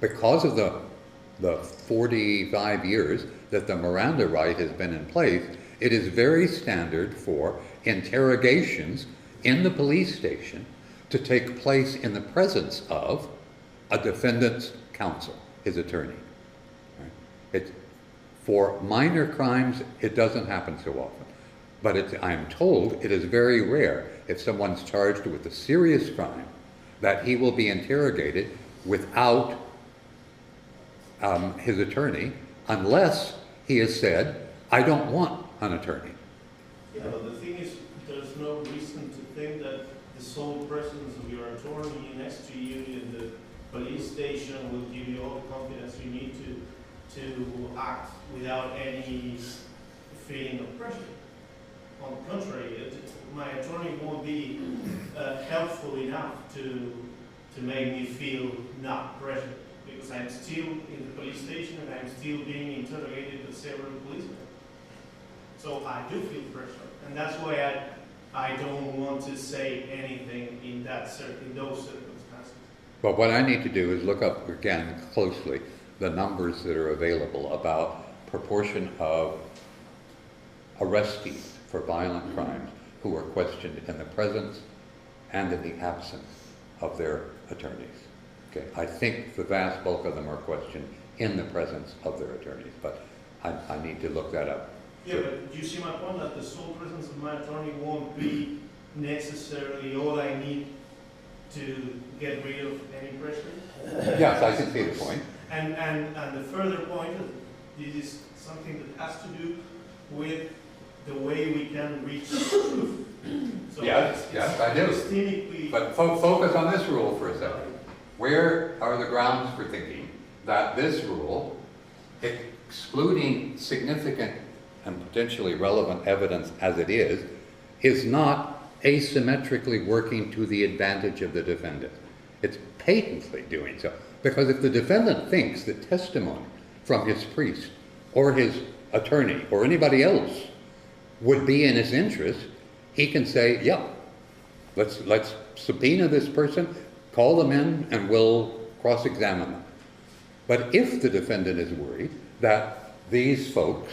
because of the 45 years that the Miranda right has been in place, it is very standard for interrogations in the police station to take place in the presence of a defendant's counsel, his attorney. Right? For minor crimes, it doesn't happen so often. But I'm told it is very rare, if someone's charged with a serious crime, that he will be interrogated without his attorney, unless he has said, I don't want an attorney. Yeah, but the thing is, there's no reason to think that the sole presence of your attorney next to you in the police station will give you all the confidence you need to act without any feeling of pressure. On the contrary, my attorney won't be helpful enough to make me feel not pressured, because I'm still in the police station and I'm still being interrogated by several policemen. So I do feel pressure, and that's why I don't want to say anything in those circumstances. But what I need to do is look up again closely the numbers that are available about proportion of arrestees for violent crimes who are questioned in the presence and in the absence of their attorneys. Okay, I think the vast bulk of them are questioned in the presence of their attorneys, but I need to look that up. Yeah, but you see my point that the sole presence of my attorney won't be necessarily all I need to get rid of any pressure? Yes, I can see the point. And the further point, this is something that has to do with the way we can reach truth. So yes, I do. But focus on this rule for a second. Where are the grounds for thinking that this rule, excluding significant and potentially relevant evidence as it is not asymmetrically working to the advantage of the defendant? It's patently doing so. Because if the defendant thinks that testimony from his priest or his attorney or anybody else would be in his interest, he can say, yeah, let's subpoena this person, call them in, and we'll cross-examine them. But if the defendant is worried that these folks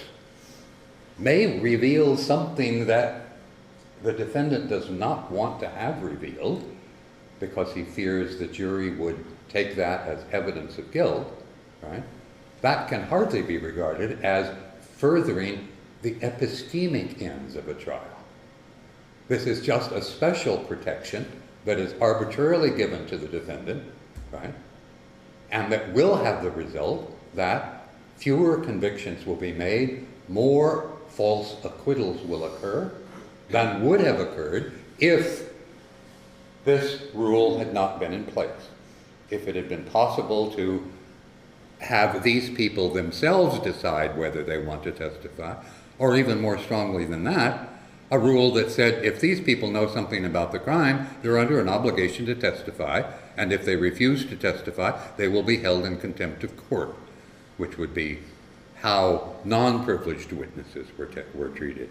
may reveal something that the defendant does not want to have revealed, because he fears the jury would take that as evidence of guilt, right? That can hardly be regarded as furthering the epistemic ends of a trial. This is just a special protection that is arbitrarily given to the defendant, right? And that will have the result that fewer convictions will be made, more false acquittals will occur than would have occurred if this rule had not been in place. If it had been possible to have these people themselves decide whether they want to testify, or even more strongly than that, a rule that said if these people know something about the crime, they're under an obligation to testify, and if they refuse to testify, they will be held in contempt of court, which would be how non-privileged witnesses were treated.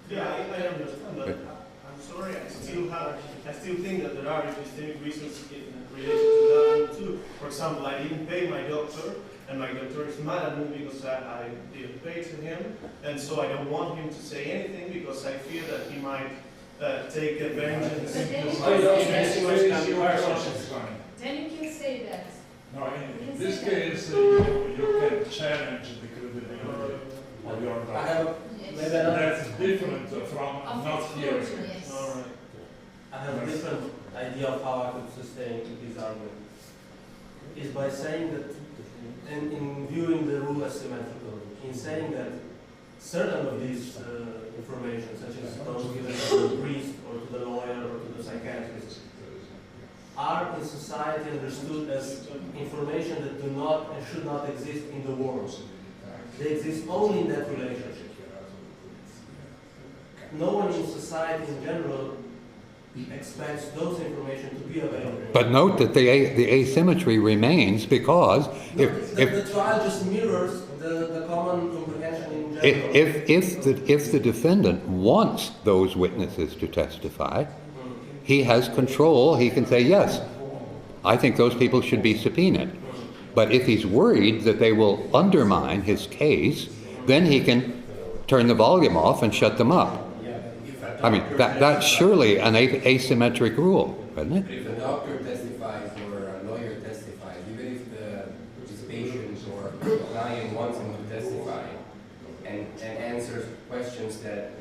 Yeah, I understand, but I'm sorry, I still think that there are legitimate reasons related to that too. For example, I didn't pay my doctor, and my doctor is mad at me because I didn't pay to him, and so I don't want him to say anything because I fear that he might take a vengeance. Then you can say that. No, in this case, you can challenge the credibility of your doctor. That's different from not hearing. Yes. All right. I have a different idea of how I could sustain his argument. Is by saying that, in viewing the rule as symmetrical, in saying that certain of these information, such as those given to the priest or to the lawyer or to the psychiatrist, are in society understood as information that do not and should not exist in the world. They exist only in that relationship. No one in society in general expects those information to be available. But note that the asymmetry remains because The trial just mirrors the common comprehension in general. if the defendant wants those witnesses to testify, he has control. He can say, yes, I think those people should be subpoenaed. But if he's worried that they will undermine his case, then he can turn the volume off and shut them up. I mean, that's surely an asymmetric rule, isn't it? If a doctor testifies or a lawyer testifies, even if his patient or client wants him to testify and answers questions that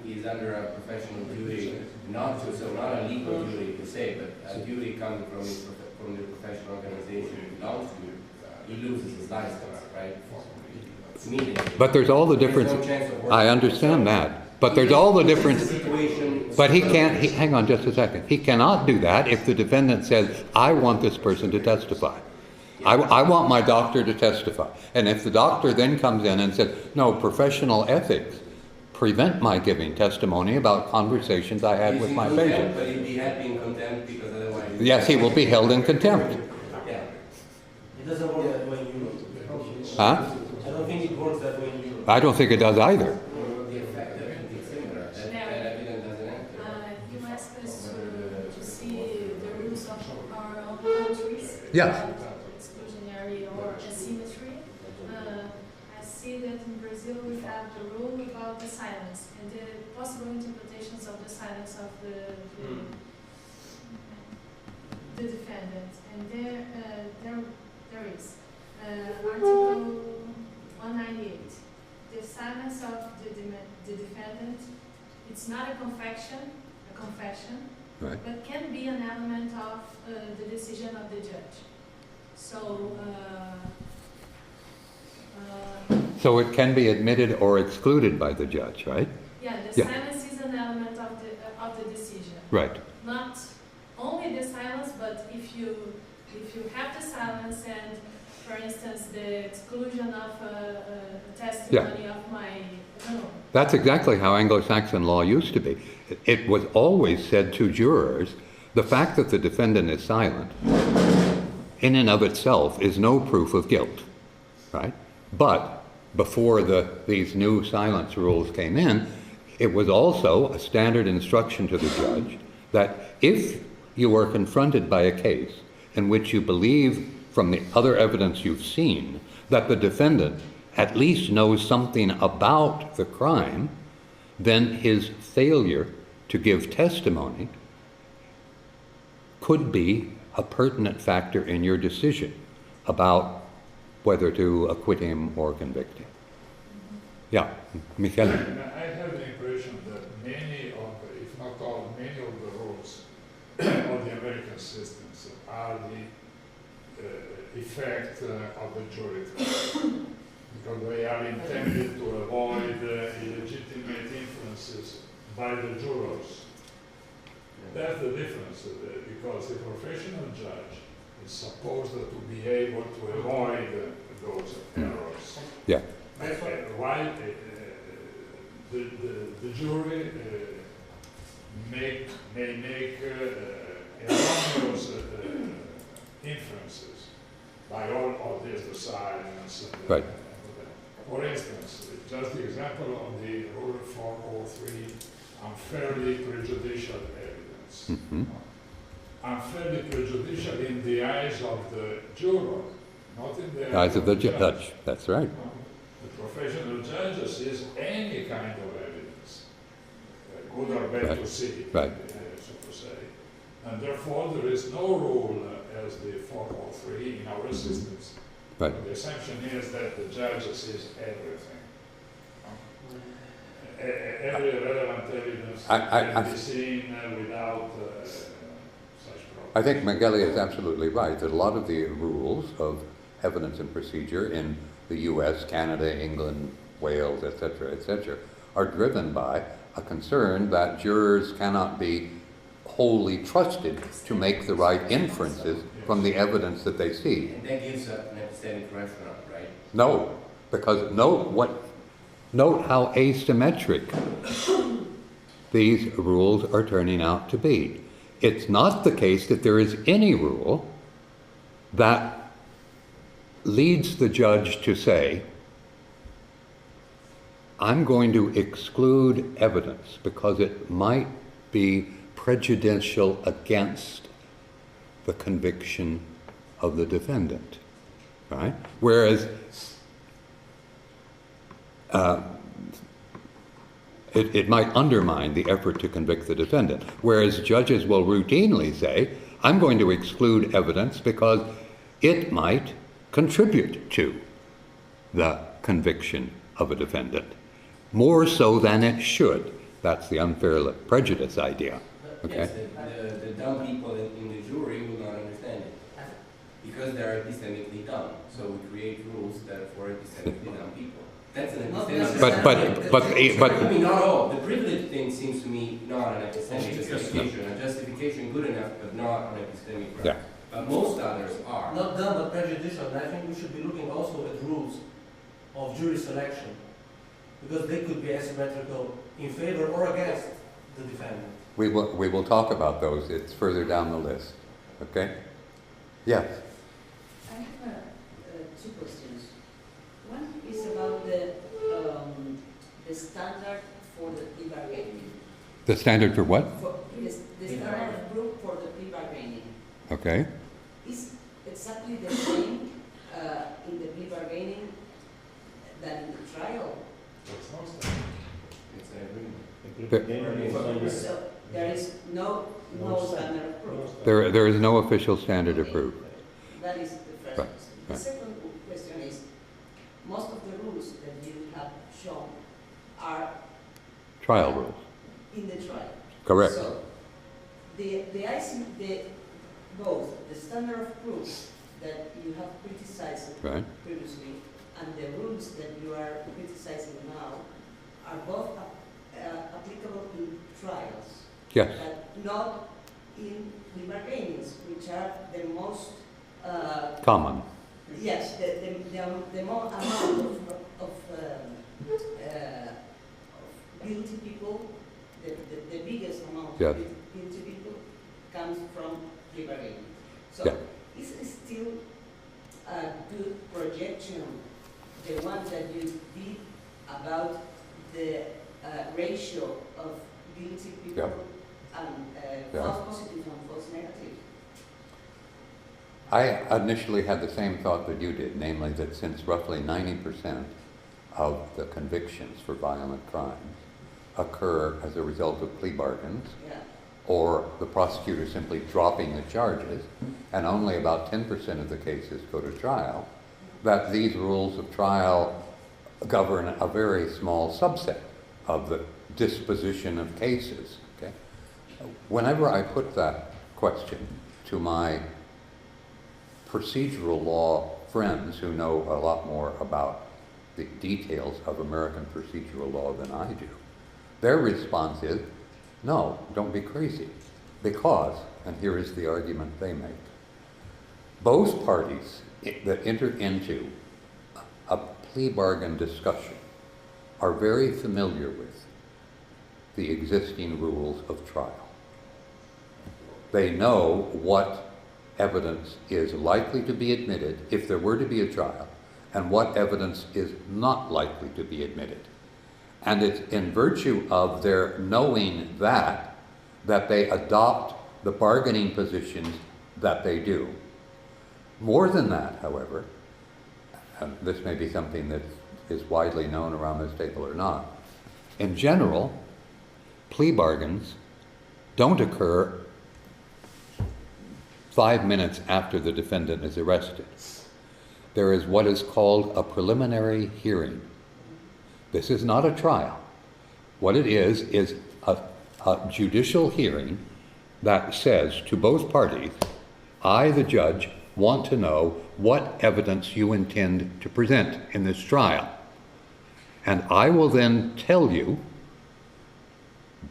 is under a professional duty, not a legal duty to say, but a duty coming from the professional organization he belongs to, he loses his license, right? Immediately. But there's all the difference. There's no chance of working. I understand that. But there's all the difference. But he can't, hang on just a second. He cannot do that if the defendant says, I want this person to testify. I want my doctor to testify. And if the doctor then comes in and says, no, professional ethics prevent my giving testimony about conversations I had with my patient. But he'd be happy in contempt because otherwise... Yes, he will be held in contempt. Yeah. It doesn't work that way in Europe. Huh? I don't think it works that way in Europe. I don't think it does either. The effect of it is similar. That evidence doesn't enter. You asked us to see the rules of our own countries. Yes. Exclusionary or asymmetry. I see that in Brazil we have the rule about the silence and the possible interpretations of the silence of the defendant. And there is Article 198. The silence of the defendant, it's not a confession, Right. but can be an element of the decision of the judge. So it can be admitted or excluded by the judge, right? Yeah, the Yeah. silence is an element of the decision. Right. Not only the silence, but if you have the silence and, for instance, the exclusion of a testimony of my, I don't know. That's exactly how Anglo-Saxon law used to be. It was always said to jurors, the fact that the defendant is silent in and of itself is no proof of guilt, right? But before these new silence rules came in, it was also a standard instruction to the judge that if you are confronted by a case in which you believe from the other evidence you've seen that the defendant at least knows something about the crime, then his failure to give testimony could be a pertinent factor in your decision about whether to acquit him or convict him. Yeah, Michele. I have the impression that many of the, if not all, many of the rules American systems are the effect of the jury trial, because they are intended to avoid illegitimate influences by the jurors. That's the difference, because the professional judge is supposed to be able to avoid those errors. Yeah. While the jury may make erroneous inferences by all of this, the science. Right. For instance, just the example of the Rule 403, unfairly prejudicial evidence. Mm-hmm. Unfairly prejudicial in the eyes of the juror, not in the Eyes of the judge. That's right. The professional judge sees any kind of evidence, good or bad Right. to see, Right. so to say. And therefore, there is no rule as the 403 in our systems. Right. The assumption is that the judge sees everything. Every relevant evidence can be seen without such problem. I think Miguel is absolutely right that a lot of the rules of evidence and procedure in the US, Canada, England, Wales, etc., are driven by a concern that jurors cannot be wholly trusted to make the right inferences from the evidence that they see. And that gives an epistemic reference, right? No, because note how asymmetric these rules are turning out to be. It's not the case that there is any rule that leads the judge to say, I'm going to exclude evidence because it might be prejudicial against the conviction of the defendant, right? Whereas it might undermine the effort to convict the defendant. Whereas judges will routinely say, I'm going to exclude evidence because it might contribute to the conviction of a defendant, more so than it should. That's the unfair prejudice idea. Okay? Yes, the dumb people in the jury will not understand it because they're epistemically dumb. So we create rules that are for epistemically dumb people. That's an epistemic. But I mean, not all. The privilege thing seems to me not an epistemic justification. A justification good enough, but not an epistemic ground. Yeah. But most others are. Not dumb, but prejudicial. And I think we should be looking also at rules of jury selection, because they could be asymmetrical in favor or against the defendant. we will talk about those. It's further down the list. Okay? Yes. I have two questions. One is about the standard for the plea bargaining. The standard for what? The standard of proof for the plea bargaining Okay. is exactly the same in the plea bargaining than in the trial. It's not standard. It's an There- agreement. So there is no standard of proof. There is no official standard of proof. That is the first Right, question. right. The second question is, most of the rules that you have shown are Trial rules. in the trial. Correct. So, both the standard of proof that you have criticized Right. previously and the rules that you are criticizing now are both applicable in trials, Yes. but not in plea bargainings, which are the most Common. yes, the more amount of guilty people, the biggest amount Yes. of guilty people comes from plea bargaining. So Yeah. is it still a good projection, the one that you did about the ratio of guilty people and false positive and false negative? I initially had the same thought that you did, namely that since roughly 90% of the convictions for violent crimes occur as a result of plea bargains, Yeah. or the prosecutor simply dropping the charges, and only about 10% of the cases go to trial, that these rules of trial govern a very small subset of the disposition of cases. Okay? Whenever I put that question, to my procedural law friends who know a lot more about the details of American procedural law than I do, their response is, no, don't be crazy. Because, and here is the argument they make, both parties that enter into a plea bargain discussion are very familiar with the existing rules of trial. They know what evidence is likely to be admitted if there were to be a trial, and what evidence is not likely to be admitted. And it's in virtue of their knowing that they adopt the bargaining positions that they do. More than that, however, and this may be something that is widely known around this table or not, in general, plea bargains don't occur 5 minutes after the defendant is arrested. There is what is called a preliminary hearing. This is not a trial. What it is a judicial hearing that says to both parties, I, the judge, want to know what evidence you intend to present in this trial. And I will then tell you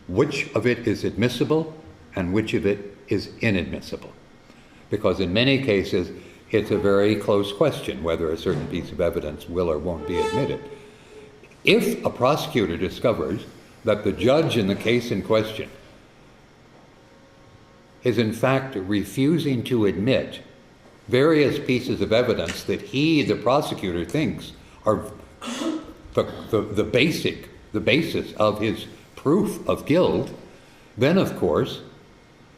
which of it is admissible and which of it is inadmissible. Because in many cases, it's a very close question whether a certain piece of evidence will or won't be admitted. If a prosecutor discovers that the judge in the case in question is in fact refusing to admit various pieces of evidence that he, the prosecutor, thinks are the basis of his proof of guilt, then of course,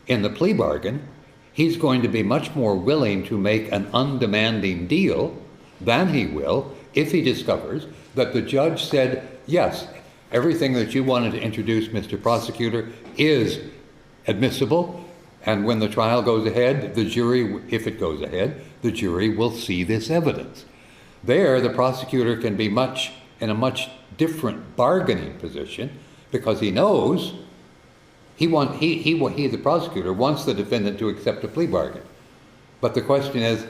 in the plea bargain, he's going to be much more willing to make an undemanding deal than he will if he discovers that the judge said, yes, everything that you wanted to introduce, Mr. Prosecutor, is admissible, and when the trial goes ahead, the jury, if it goes ahead, the jury will see this evidence. There, the prosecutor can be in a much different bargaining position because he knows he, the prosecutor, wants the defendant to accept a plea bargain. But the question is,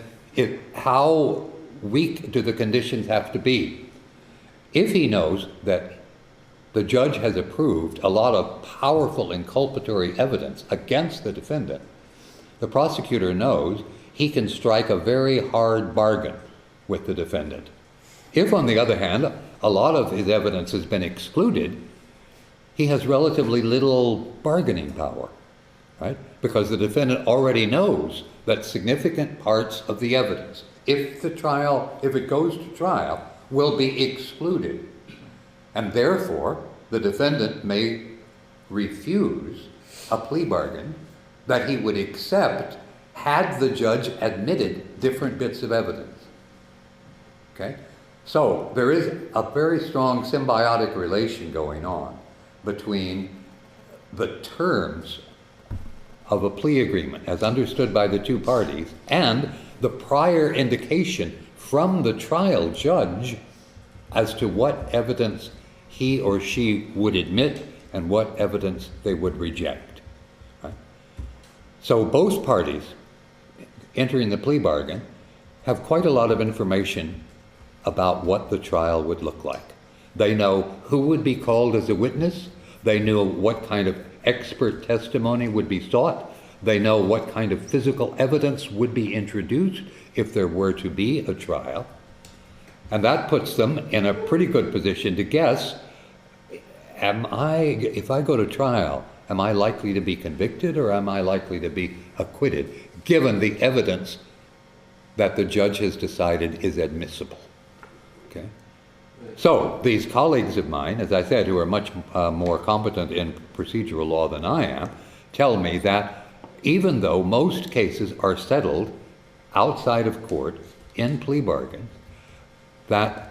how weak do the conditions have to be? If he knows that the judge has approved a lot of powerful inculpatory evidence against the defendant, the prosecutor knows he can strike a very hard bargain with the defendant. If, on the other hand, a lot of his evidence has been excluded, he has relatively little bargaining power, right? Because the defendant already knows that significant parts of the evidence, if it goes to trial, will be excluded. And therefore, the defendant may refuse a plea bargain that he would accept had the judge admitted different bits of evidence. Okay? So there is a very strong symbiotic relation going on between the terms of a plea agreement as understood by the two parties and the prior indication from the trial judge as to what evidence he or she would admit and what evidence they would reject. Right? So both parties entering the plea bargain have quite a lot of information about what the trial would look like. They know who would be called as a witness. They know what kind of expert testimony would be sought. They know what kind of physical evidence would be introduced if there were to be a trial. And that puts them in a pretty good position to guess, if I go to trial, am I likely to be convicted or am I likely to be acquitted, given the evidence that the judge has decided is admissible? Okay? So these colleagues of mine, as I said, who are much more competent in procedural law than I am, tell me that even though most cases are settled outside of court in plea bargains, that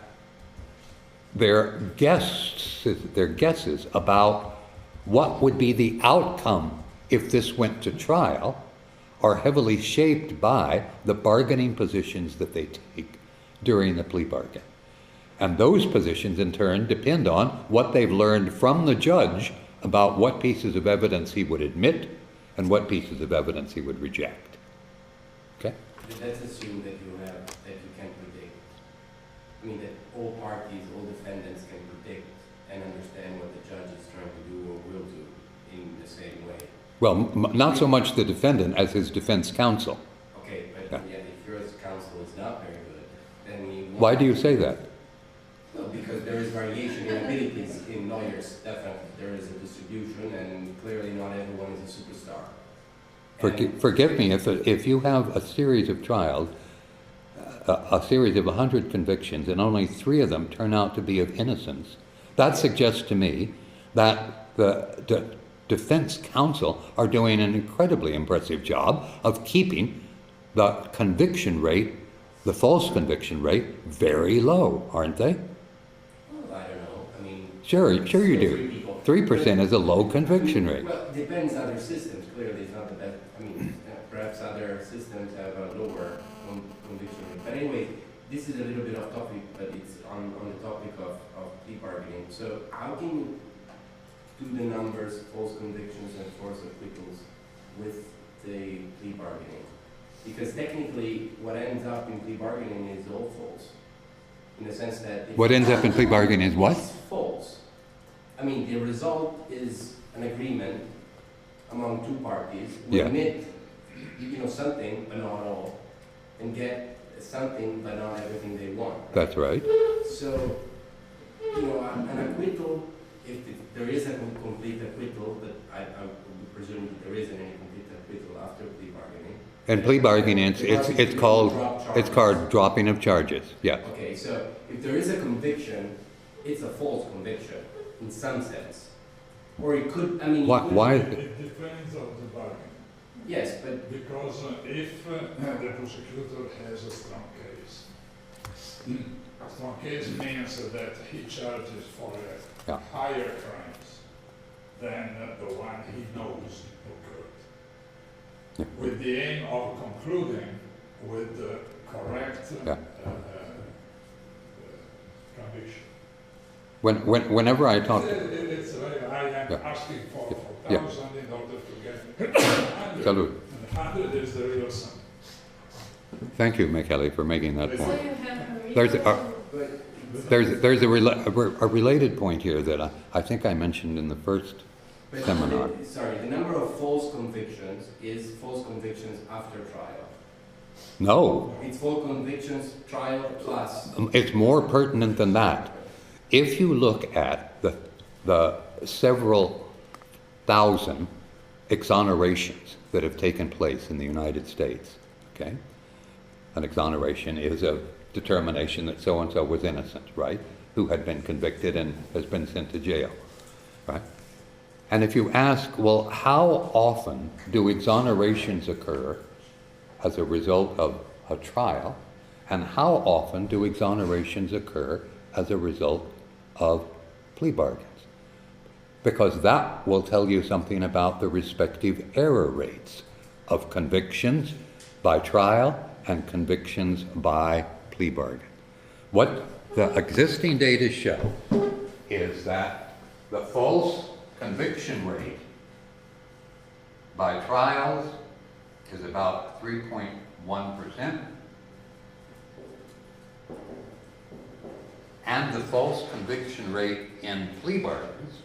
their guesses about what would be the outcome if this went to trial are heavily shaped by the bargaining positions that they take during the plea bargain. And those positions, in turn, depend on what they've learned from the judge about what pieces of evidence he would admit and what pieces of evidence he would reject. Okay? Let's assume that you can predict. I mean, that all parties, all defendants can predict and understand what the judge is trying to do or will do in the same way. Well, not so much the defendant as his defense counsel. Okay, but Yeah. if your counsel is not very good, then we want... Why do you say that? Well, because there is variation in abilities in lawyers, definitely. There is a distribution, and clearly not everyone is a superstar. Forgive me, if you have a series of trials, a series of 100 convictions, and only 3 of them turn out to be of innocence, that suggests to me that the defense counsel are doing an incredibly impressive job of keeping the conviction rate, the false conviction rate, very low, aren't they? Well, I don't know. I mean... Sure you do. 3% is a low conviction rate. Well, it depends on other systems. Clearly, it's not the best. I mean, perhaps other systems have a lower conviction rate. But anyway, this is a little bit off topic, but it's on the topic of plea bargaining. So how can you do the numbers, false convictions and false acquittals with the plea bargaining? Because technically, what ends up in plea bargaining is all false. In the sense that... What ends up in plea bargaining is what? It's false. I mean, the result is an agreement among 2 parties who Yeah. admit, something, but not all, and get something, but not everything they want. That's right. So, an acquittal, if there is a complete acquittal, but I would presume that there isn't any complete acquittal after plea bargaining. In plea bargaining, it's called dropping of charges. Yes. Okay, so if there is a conviction, it's a false conviction in some sense, or it could. I mean, Why? It depends on the bargain. Yes, but Because if the prosecutor has a strong case, strong case means that he charges for Yeah. higher crimes than the one he knows occurred, Yeah. with the aim of concluding with the correct Yeah. conviction. Whenever I talk, I am Yeah. asking for Yeah. 1,000 in order to get 100. Salud. And 100 is the real sum. Thank you, Michele, for making that So point. you have a There's real- There's a related point here that I think I mentioned in the first seminar. the number of false convictions is false convictions after trial. No, It's false convictions, trial plus. it's more pertinent than that. If you look at the several thousand exonerations that have taken place in the United States, okay? An exoneration is a determination that so-and-so was innocent, right? Who had been convicted and has been sent to jail, right? And if you ask, well, how often do exonerations occur as a result of a trial, and how often do exonerations occur as a result of plea bargains? Because that will tell you something about the respective error rates of convictions by trial and convictions by plea bargain. What the existing data show is that the false conviction rate by trials is about 3.1%, and the false conviction rate in plea bargains,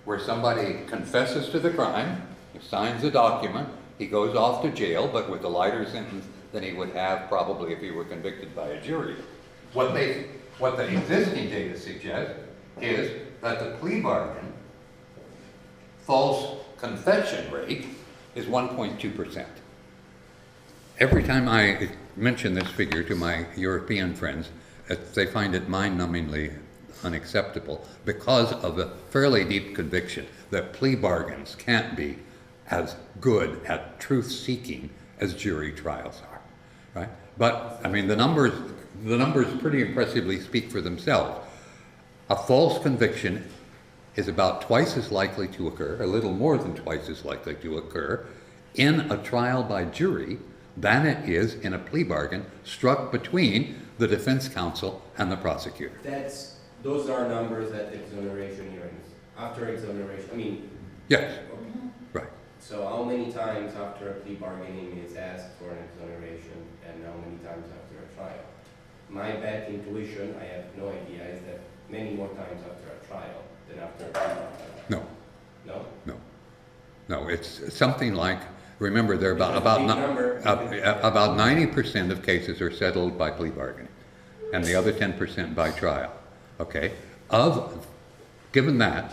where somebody confesses to the crime, he signs a document, he goes off to jail, but with a lighter sentence than he would have probably if he were convicted by a jury. What the existing data suggests is that the plea bargain false confession rate is 1.2%. Every time I mention this figure to my European friends, they find it mind-numbingly unacceptable because of the fairly deep conviction that plea bargains can't be as good at truth-seeking as jury trials are, right? But, I mean, the numbers pretty impressively speak for themselves. A false conviction is about twice as likely to occur, a little more than twice as likely to occur, in a trial by jury than it is in a plea bargain struck between the defense counsel and the prosecutor. Those are numbers at exoneration hearings. After exoneration, I mean... Yes, right. So how many times after a plea bargaining is asked for an exoneration, and how many times after a trial? My bad intuition, I have no idea, is that many more times after a trial than after a plea bargaining. No, No? no. No, it's something like, remember, there are Because about 90% of cases are settled by plea bargaining, and the other 10% by trial. Okay? Given that,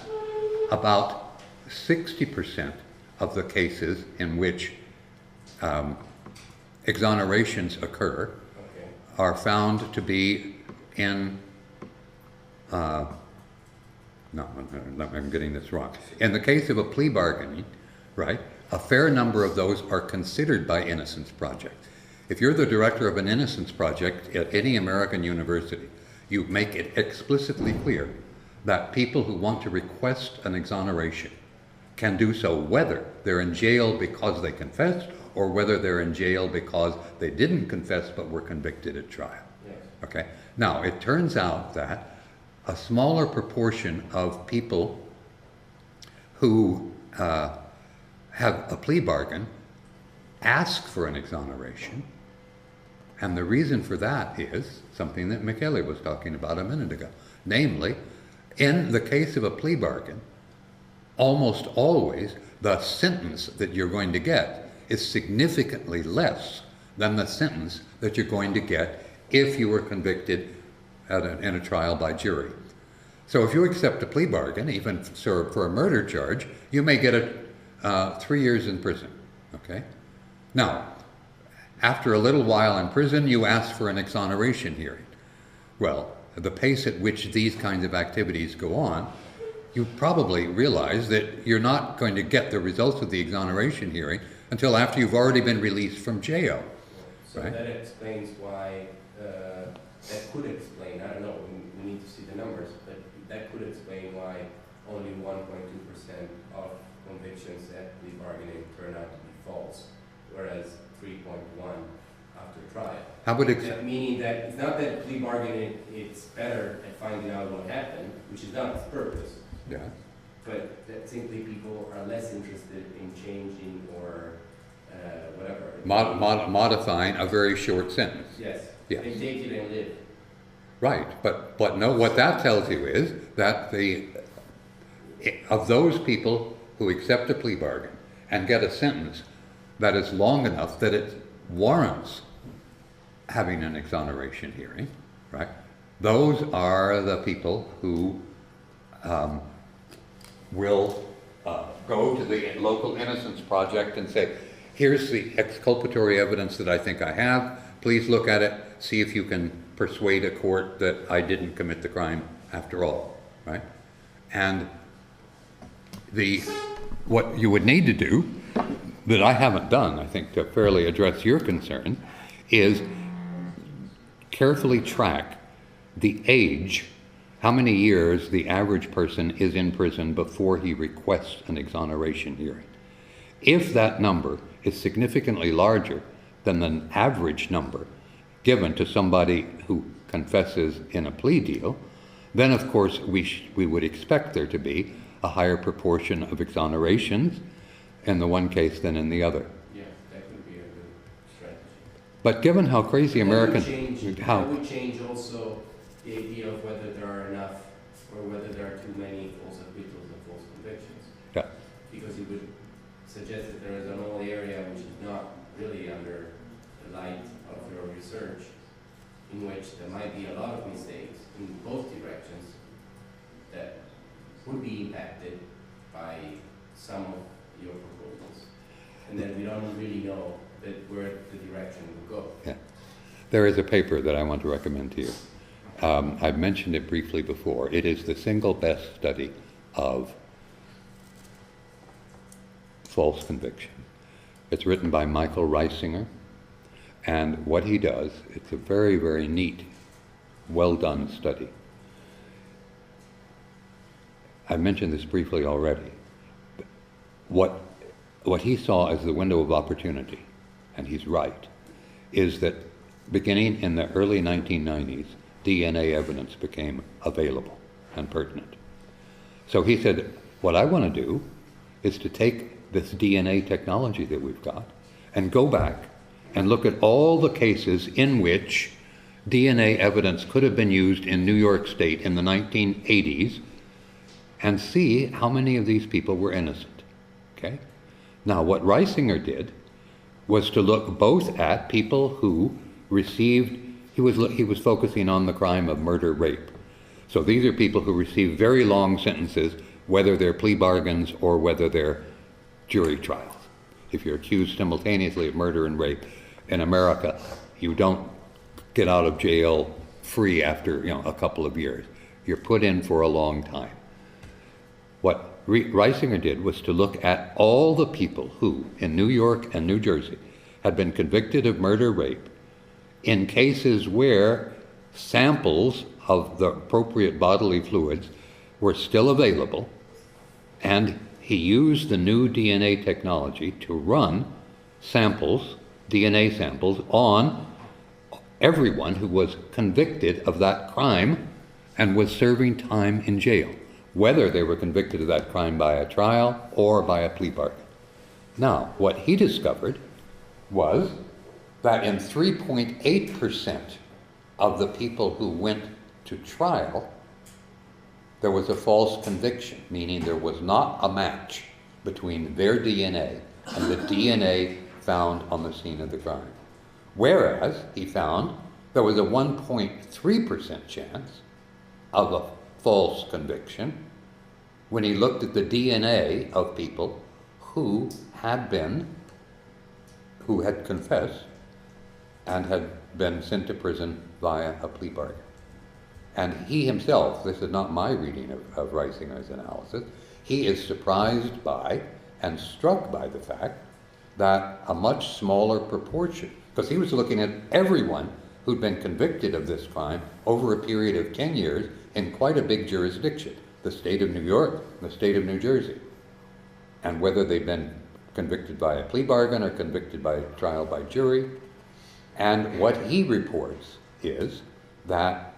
about 60% of the cases in which exonerations occur Okay. are found to be in, no, I'm getting this wrong. In the case of a plea bargaining, right, a fair number of those are considered by Innocence Project. If you're the director of an Innocence Project at any American university, you make it explicitly clear that people who want to request an exoneration can do so whether they're in jail because they confessed or whether they're in jail because they didn't confess but were convicted at trial. Yes. Okay? Now, it turns out that a smaller proportion of people who have a plea bargain ask for an exoneration, and the reason for that is something that Michele was talking about a minute ago. Namely, in the case of a plea bargain, almost always the sentence that you're going to get is significantly less than the sentence that you're going to get if you were convicted in a trial by jury. So if you accept a plea bargain, even for a murder charge, you may get 3 years in prison, okay? Now, after a little while in prison, you ask for an exoneration hearing. Well, the pace at which these kinds of activities go on, you probably realize that you're not going to get the results of the exoneration hearing until after you've already been released from jail. So Right. that explains why, that could explain, I don't know, we need to see the numbers, but that could explain why only 1.2% of convictions at plea bargaining turn out to be false, whereas 3.1 after trial. How would That meaning that it's not that plea bargaining it's better at finding out what happened, which is not its purpose, yeah. but that simply people are less interested in changing or whatever. Modifying a very short sentence. Yes. Yes. They take it and live. Right, but no, what that tells you is that of those people who accept a plea bargain and get a sentence that is long enough that it warrants having an exoneration hearing, right? Those are the people who will go to the local Innocence Project and say, here's the exculpatory evidence that I think I have, please look at it, see if you can persuade a court that I didn't commit the crime after all, right? And what you would need to do, that I haven't done, I think, to fairly address your concern, is carefully track the age, how many years the average person is in prison before he requests an exoneration hearing. If that number is significantly larger than the average number given to somebody who confesses in a plea deal, then of course we would expect there to be a higher proportion of exonerations in the one case than in the other. Yeah, that would be a good strategy. But given how crazy That American, would change also the idea of whether there are enough or whether there are too many false acquittals and false convictions. yeah, Because it would suggest that there is an whole area which is not really under the light of your research, in which there might be a lot of mistakes in both directions that would be impacted by some of your proposals. And then we don't really know where the direction will go. yeah. There is a paper that I want to recommend to you. I've mentioned it briefly before. It is the single best study of false conviction. It's written by Michael Reisinger, and what he does, it's a very, very neat, well-done study. I mentioned this briefly already. What he saw as the window of opportunity, and he's right, is that beginning in the early 1990s, DNA evidence became available and pertinent. So he said, what I want to do is to take this DNA technology that we've got and go back and look at all the cases in which DNA evidence could have been used in New York State in the 1980s and see how many of these people were innocent, okay? Now, what Reisinger did was to look both at people who received, he was focusing on the crime of murder-rape. So these are people who receive very long sentences, whether they're plea bargains or whether they're jury trials. If you're accused simultaneously of murder and rape in America, you don't get out of jail free after a couple of years. You're put in for a long time. What Reisinger did was to look at all the people who, in New York and New Jersey, had been convicted of murder-rape in cases where samples of the appropriate bodily fluids were still available, and he used the new DNA technology to run samples, DNA samples, on everyone who was convicted of that crime and was serving time in jail, whether they were convicted of that crime by a trial or by a plea bargain. Now, what he discovered was that in 3.8% of the people who went to trial, there was a false conviction, meaning there was not a match between their DNA and the DNA found on the scene of the crime. Whereas, he found, there was a 1.3% chance of a false conviction when he looked at the DNA of people who had confessed and had been sent to prison via a plea bargain. And he himself, this is not my reading of Reisinger's analysis, he is surprised by and struck by the fact that a much smaller proportion, because he was looking at everyone who'd been convicted of this crime over a period of 10 years in quite a big jurisdiction, the state of New York and the state of New Jersey, and whether they'd been convicted by a plea bargain or convicted by trial by jury. And what he reports is that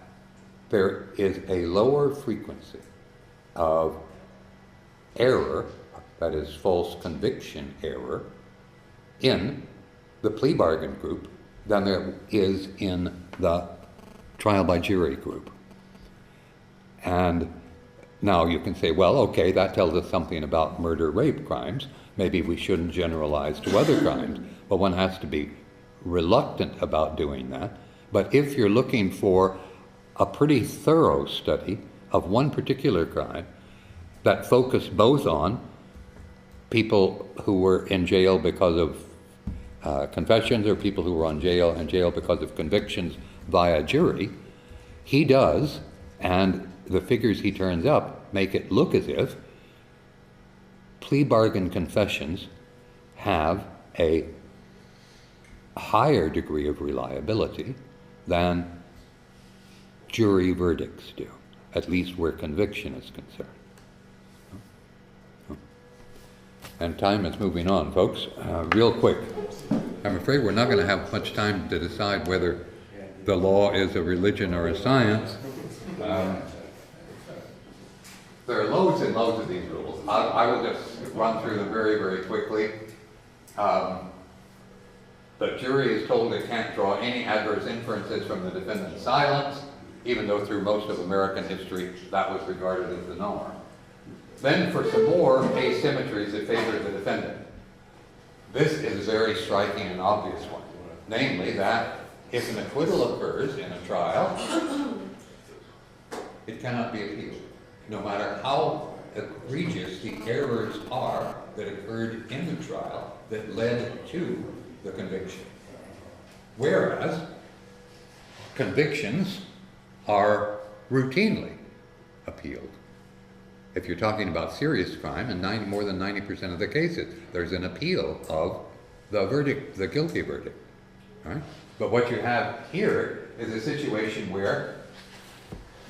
there is a lower frequency of error, that is false conviction error, in the plea bargain group than there is in the trial by jury group. And now you can say, well, okay, that tells us something about murder-rape crimes. Maybe we shouldn't generalize to other crimes, but one has to be reluctant about doing that. But if you're looking for a pretty thorough study of one particular crime that focused both on people who were in jail because of confessions or people who were in jail because of convictions via jury, he does, and the figures he turns up make it look as if plea bargain confessions have a higher degree of reliability than jury verdicts do, at least where conviction is concerned. And time is moving on, folks. Real quick, I'm afraid we're not going to have much time to decide whether the law is a religion or a science. There are loads and loads of these rules. I will just run through them very, very quickly. The jury is told it can't draw any adverse inferences from the defendant's silence, even though through most of American history that was regarded as the norm. Then for some more asymmetries that favor the defendant. This is a very striking and obvious one. Namely that if an acquittal occurs in a trial, it cannot be appealed, no matter how egregious the errors are that occurred in the trial that led to the conviction. Whereas convictions are routinely appealed. If you're talking about serious crime, in more than 90% of the cases, there's an appeal of the verdict, the guilty verdict. Right? But what you have here is a situation where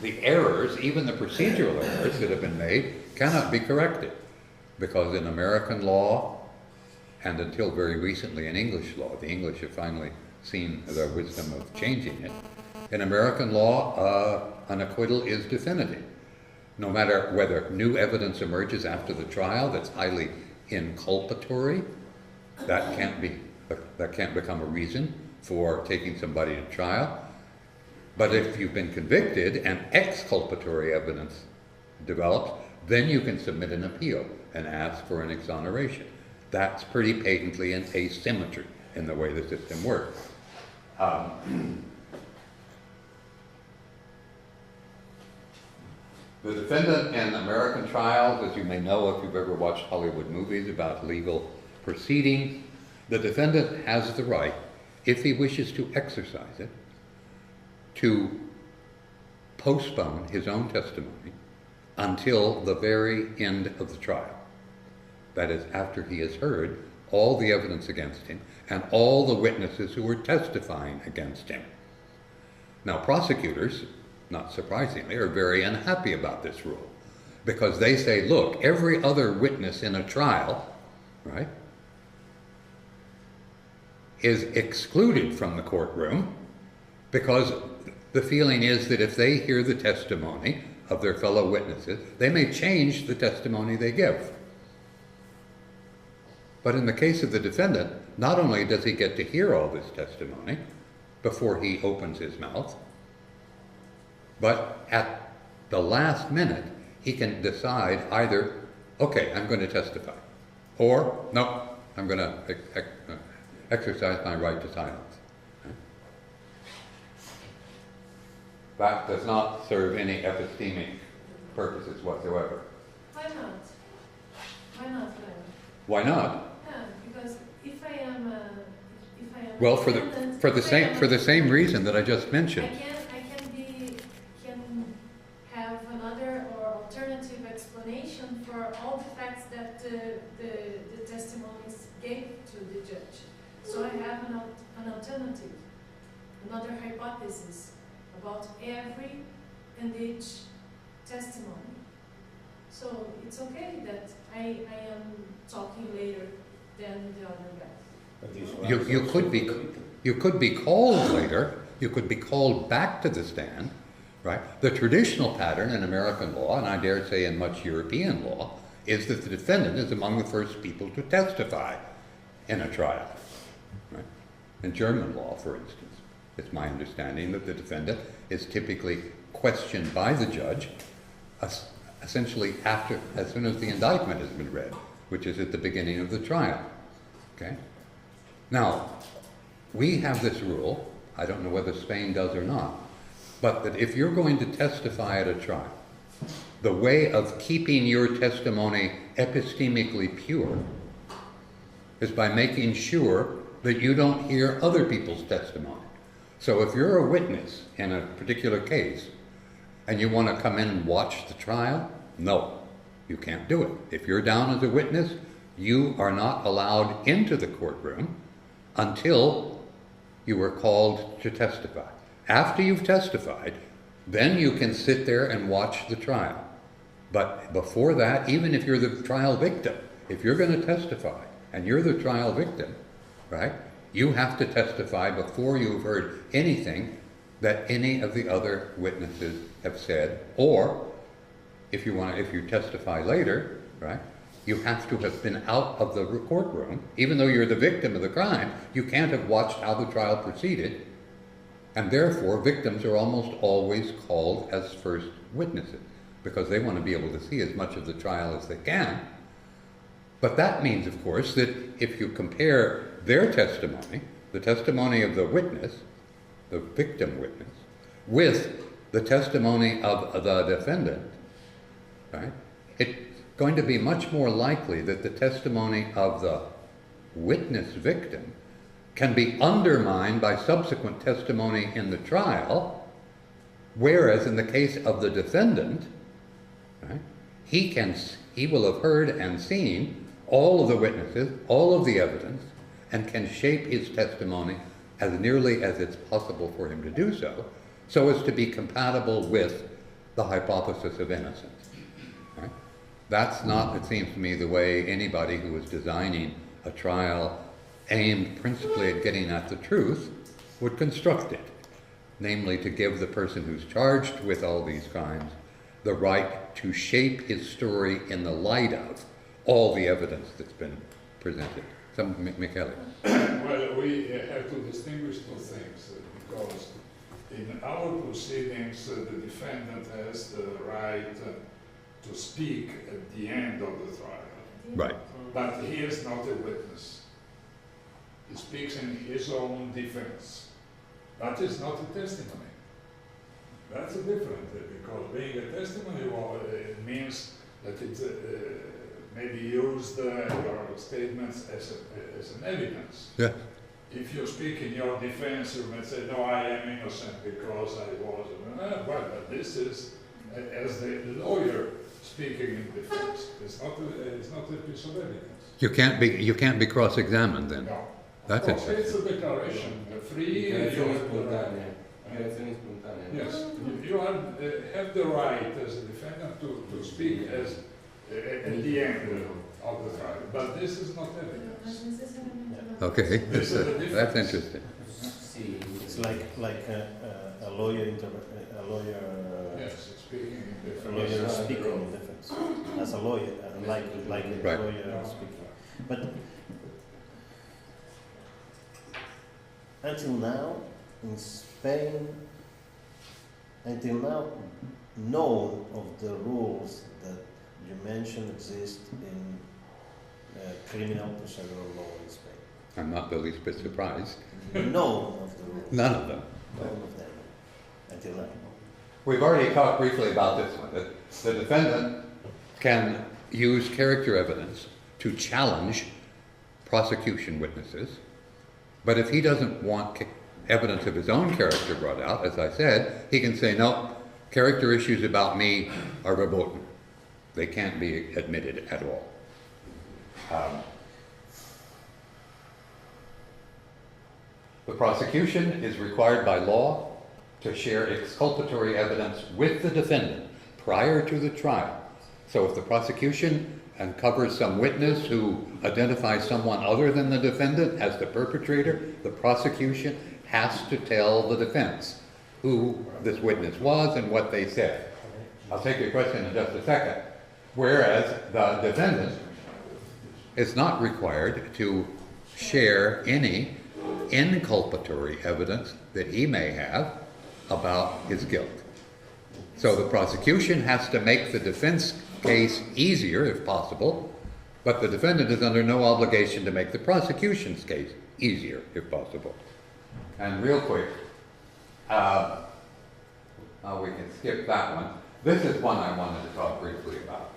the errors, even the procedural errors that have been made, cannot be corrected. Because in American law, and until very recently in English law, the English have finally seen the wisdom of changing it. In American law, an acquittal is definitive. No matter whether new evidence emerges after the trial that's highly inculpatory, that can't become a reason for taking somebody to trial. But if you've been convicted and exculpatory evidence develops, then you can submit an appeal and ask for an exoneration. That's pretty patently an asymmetry in the way the system works. The defendant in American trials, as you may know if you've ever watched Hollywood movies about legal proceedings, the defendant has the right, if he wishes to exercise it, to postpone his own testimony until the very end of the trial. That is, after he has heard all the evidence against him and all the witnesses who were testifying against him. Now, prosecutors, not surprisingly, are very unhappy about this rule because they say, look, every other witness in a trial, right, is excluded from the courtroom because the feeling is that if they hear the testimony of their fellow witnesses, they may change the testimony they give. But in the case of the defendant, not only does he get to hear all this testimony before he opens his mouth, but at the last minute, he can decide either, okay, I'm going to testify, or no, I'm going to exercise my right to silence. That does not serve any epistemic purposes whatsoever. Why not? Why not, Leo? Why not? Yeah, because if I am Well, for the same reason that I just mentioned. I can have another or alternative explanation for all the facts that the testimonies gave to the judge. So I have an alternative, another hypothesis about every and each testimony. So it's okay that I am talking later than the other guy. You could be called later. You could be called back to the stand, right? The traditional pattern in American law, and I dare say in much European law, is that the defendant is among the first people to testify in a trial. Right? In German law, for instance, it's my understanding that the defendant is typically questioned by the judge, essentially as soon as the indictment has been read, which is at the beginning of the trial. Okay? Now, we have this rule, I don't know whether Spain does or not, but that if you're going to testify at a trial, the way of keeping your testimony epistemically pure is by making sure that you don't hear other people's testimony. So if you're a witness in a particular case and you want to come in and watch the trial, no, you can't do it. If you're down as a witness, you are not allowed into the courtroom until you are called to testify. After you've testified, then you can sit there and watch the trial. But before that, even if you're the trial victim, if you're going to testify and you're the trial victim, right, you have to testify before you've heard anything that any of the other witnesses have said, or if you testify later, right, you have to have been out of the courtroom. Even though you're the victim of the crime, you can't have watched how the trial proceeded, and therefore victims are almost always called as first witnesses because they want to be able to see as much of the trial as they can. But that means, of course, that if you compare their testimony, the testimony of the witness, the victim witness, with the testimony of the defendant, right, it's going to be much more likely that the testimony of the witness victim can be undermined by subsequent testimony in the trial, whereas in the case of the defendant, right, he will have heard and seen all of the witnesses, all of the evidence, and can shape his testimony as nearly as it's possible for him to do so, so as to be compatible with the hypothesis of innocence. Right? That's not, it seems to me, the way anybody who is designing a trial aimed principally at getting at the truth would construct it, namely to give the person who's charged with all these crimes the right to shape his story in the light of all the evidence that's been presented. Michele. Well, we have to distinguish two things, because in our proceedings, the defendant has the right to speak at the end of the trial, Right. but he is not a witness. He speaks in his own defense. That is not a testimony. That's different, because being a testimony, well, it means that it may be used, your statements, as an evidence. Yeah. If you speak in your defense, you may say, no, I am innocent because I was. Well, but this is as the lawyer speaking in defense. It's not a piece of evidence. You can't be cross-examined then. No. That's Of course, interesting. it's a declaration, free. Dichiarazione spontanea. Dichiarazione spontanea. Yes, you have the right as a defendant to speak as at the end of the trial, but this is not evidence. Okay, This is the difference. that's interesting. Sì. It's like a lawyer, Yes, speaking in a lawyer defense. speaking in defense. As a lawyer, like a Right. lawyer speaking. But until now, in Spain, until now, none of the rules that you mentioned exist in criminal procedural law in Spain. I'm not the least bit surprised. None of the rules. None of them. None of them. Until now. We've already talked briefly about this one, that the defendant can use character evidence to challenge prosecution witnesses, but if he doesn't want evidence of his own character brought out, as I said, he can say, no, character issues about me are verboten. They can't be admitted at all. The prosecution is required by law to share exculpatory evidence with the defendant prior to the trial. So if the prosecution uncovers some witness who identifies someone other than the defendant as the perpetrator, the prosecution has to tell the defense who this witness was and what they said. I'll take your question in just a second. Whereas the defendant is not required to share any inculpatory evidence that he may have about his guilt. So the prosecution has to make the defense case easier if possible, but the defendant is under no obligation to make the prosecution's case easier if possible. And real quick, we can skip that one. This is one I wanted to talk briefly about.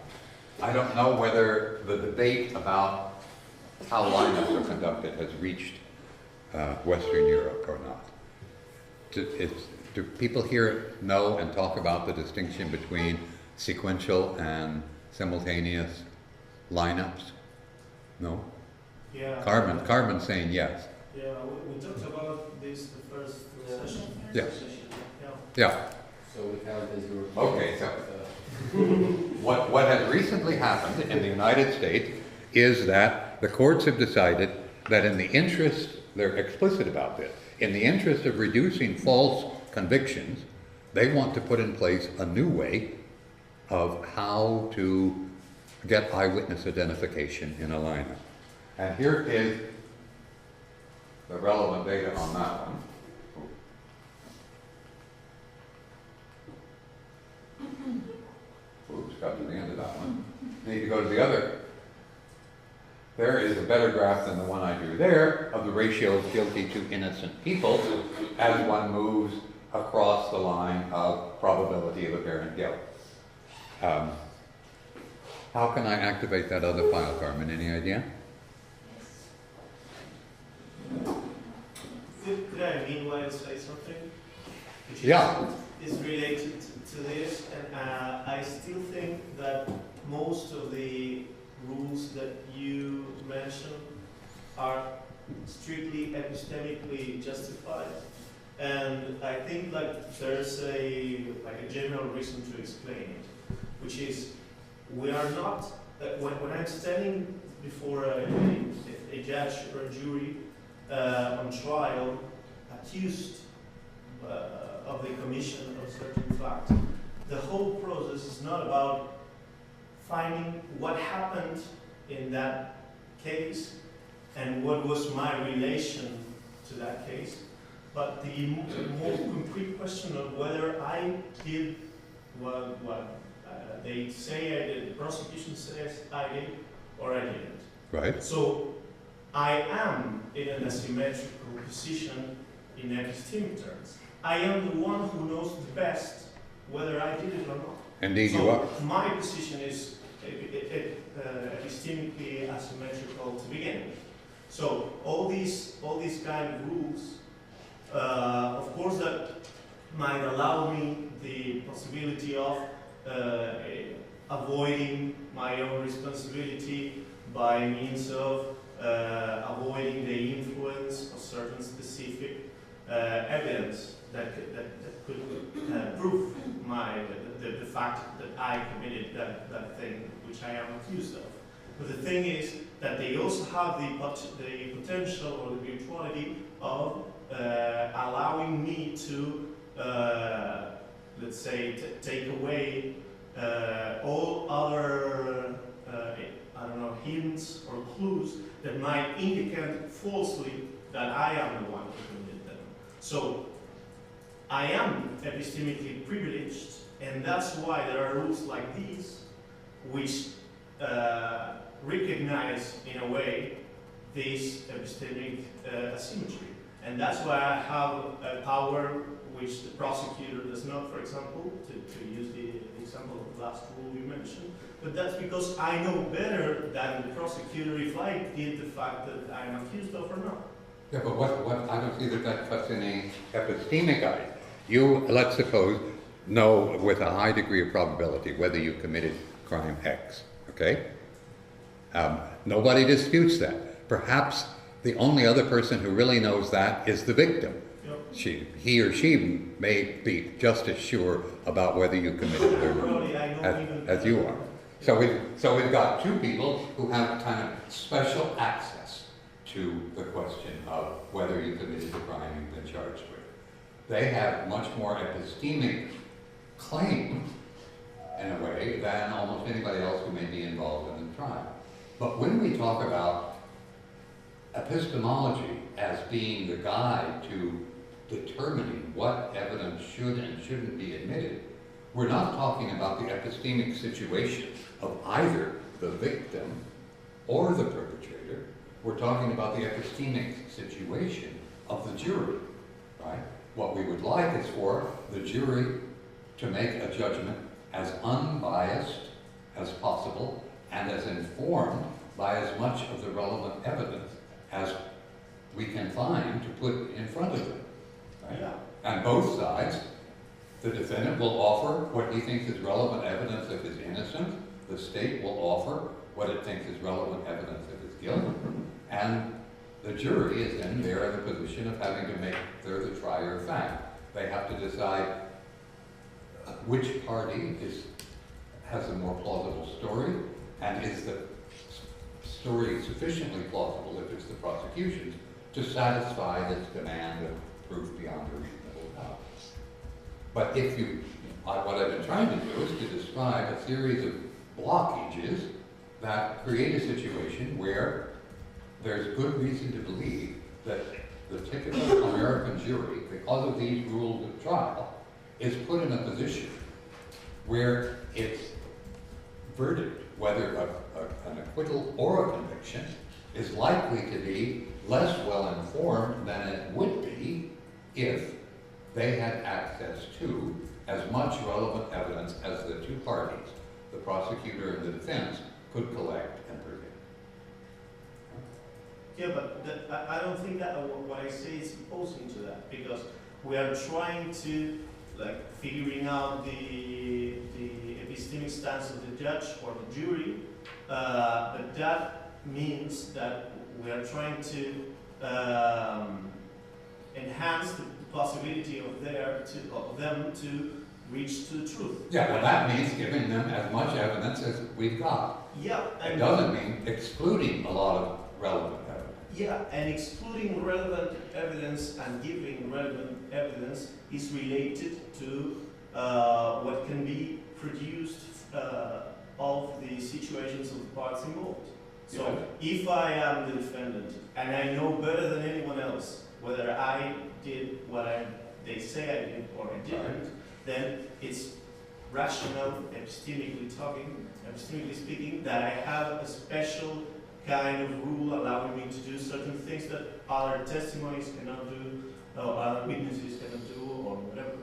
I don't know whether the debate about how lineups are conducted has reached Western Europe or not. Do people here know and talk about the distinction between sequential and simultaneous lineups? No? Yeah. Carmen's saying yes. Yeah, we talked about this the first session. Yeah. Yeah. Yeah. So we count as your. Okay, so what has recently happened in the United States is that the courts have decided that in the interest, they're explicit about this, in the interest of reducing false convictions, they want to put in place a new way of how to get eyewitness identification in a lineup. And here is the relevant data on that one. Oops, got to the end of that one. Need to go to the other. There is a better graph than the one I drew there of the ratio of guilty to innocent people as one moves across the line of probability of apparent guilt. How can I activate that other file, Carmen? Any idea? Could I meanwhile say something? Which is related to this, and I still think that most of the rules that you mentioned are strictly epistemically justified, and I think like there's a general reason to explain it, which is we are not when I'm standing before a judge or a jury on trial accused of the commission of certain fact, the whole process is not about finding what happened in that case and what was my relation to that case. But the more concrete question of whether I did what they say I did, the prosecution says I did, or I didn't. Right. So I am in an asymmetrical position in epistemic terms. I am the one who knows the best whether I did it or not. Indeed, so you are. My position is epistemically asymmetrical to begin with. So all these kind of rules, of course, that might allow me the possibility of avoiding my own responsibility by means of avoiding the influence of certain specific evidence that could prove the fact that I committed that thing which I am accused of. But the thing is that they also have the potential or the virtuality of allowing me to, let's say, take away all other, I don't know, hints or clues that might indicate falsely that I am the one who committed them. So I am epistemically privileged, and that's why there are rules like these, which recognize, in a way, this epistemic asymmetry. And that's why I have a power which the prosecutor does not, for example, to use the example of the last rule you mentioned. But that's because I know better than the prosecutor if I did the fact that I'm accused of or not. Yeah, but what I don't see that cuts in a epistemic eye. You, let's suppose, know with a high degree of probability whether you committed crime X, okay? Nobody disputes that. Perhaps the only other person who really knows that is the victim. Yep. He or she may be just as sure about whether you committed it or not as you are. So we've got two people who have kind of special access to the question of whether you committed the crime you've been charged with. They have much more epistemic claim, in a way, than almost anybody else who may be involved in the trial. But when we talk about epistemology as being the guide to determining what evidence should and shouldn't be admitted, we're not talking about the epistemic situation of either the victim or the perpetrator. We're talking about the epistemic situation of the jury, right? What we would like is for the jury to make a judgment as unbiased as possible and as informed by as much of the relevant evidence as we can find to put in front of them. Right? Yeah. And both sides, the defendant will offer what he thinks is relevant evidence of his innocence, the state will offer what it thinks is relevant evidence of his guilt, and the jury is then there in the position of having to make, they're the trier of fact. They have to decide which party has a more plausible story, and is the story sufficiently plausible, if it's the prosecution's, to satisfy this demand of proof beyond a reasonable doubt. But if you, what I've been trying to do is to describe a series of blockages that create a situation where there's good reason to believe that the typical American jury, because of these rules of trial, is put in a position where its verdict, whether an acquittal or a conviction, is likely to be less well informed than it would be if they had access to as much relevant evidence as the two parties, the prosecutor and the defense, could collect and present. Yeah, but I don't think that what I say is opposing to that, because we are trying to, like, figuring out the epistemic stance of the judge or the jury, but that means that we are trying to enhance the possibility of them to reach to the truth. Yeah, well, that means giving them as much evidence as we've got. Yeah, It doesn't mean excluding a lot of relevant evidence. yeah, and excluding relevant evidence and giving relevant evidence is related to what can be produced of the situations of the parts involved. So if I am the defendant and I know better than anyone else whether I did what they say I did or I didn't, then it's rational, epistemically speaking, that I have a special kind of rule allowing me to do certain things that other testimonies cannot do, or other witnesses cannot do, or whatever.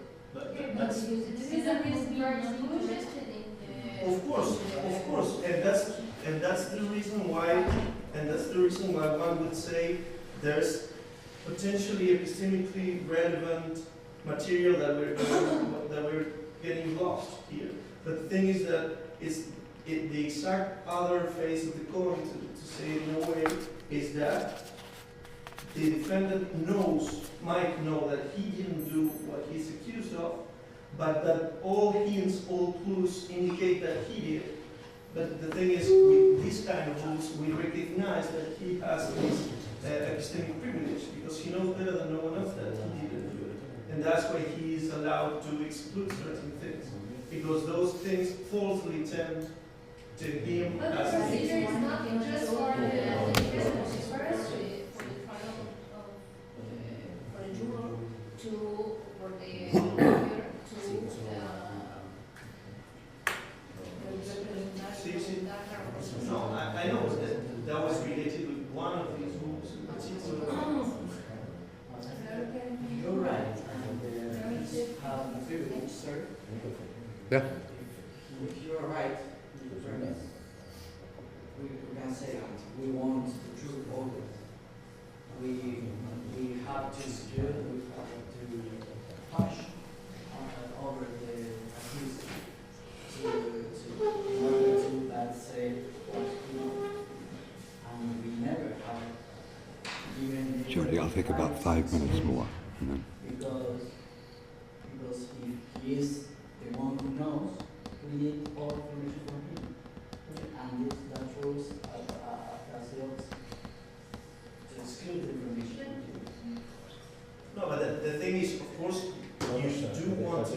That's, This is a reason you are interested in of course, and that's the reason why, one would say there's potentially epistemically relevant material that we're getting lost here. But the thing is that the exact other face of the coin, to say it in a way, is that the defendant might know that he didn't do what he's accused of, but that all hints, all clues indicate that he did. But the thing is, with these kind of rules, we recognize that he has this epistemic privilege, because he knows better than no one else that he didn't do it. And that's why he is allowed to exclude certain things, because those things falsely tend to him But the as procedure is not just for the defendant, it's for the trial of, for the juror for the lawyer No, I know that was related with one of these rules in particular. You're right, and privilege, sir. Yeah. If you are right, we can say that we want the true order. We have to secure, we have to push over the accused in order to, let's say, what we want. And we never have given the Jordi, I'll take about 5 minutes more. And then because if he is the one who knows, we need all information from him. And that rules as well to exclude the information. No, but the thing is, of course, you do want to.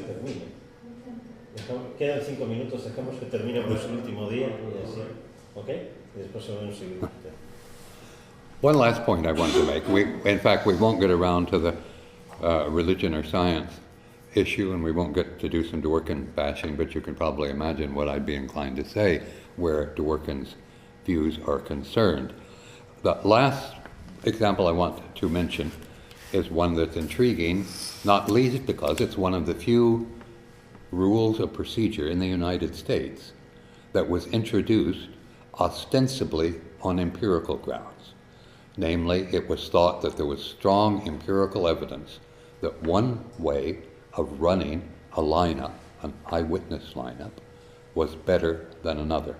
Quedan 5 minutos, dejamos que termine por su último día y así, ¿ok? Y después volvemos a seguir. one last point I want to make. In fact, we won't get around to the religion or science issue, and we won't get to do some Dworkin bashing, but you can probably imagine what I'd be inclined to say where Dworkin's views are concerned. The last example I want to mention is one that's intriguing, not least because it's one of the few rules of procedure in the United States that was introduced ostensibly on empirical grounds. Namely, it was thought that there was strong empirical evidence that one way of running a lineup, an eyewitness lineup, was better than another.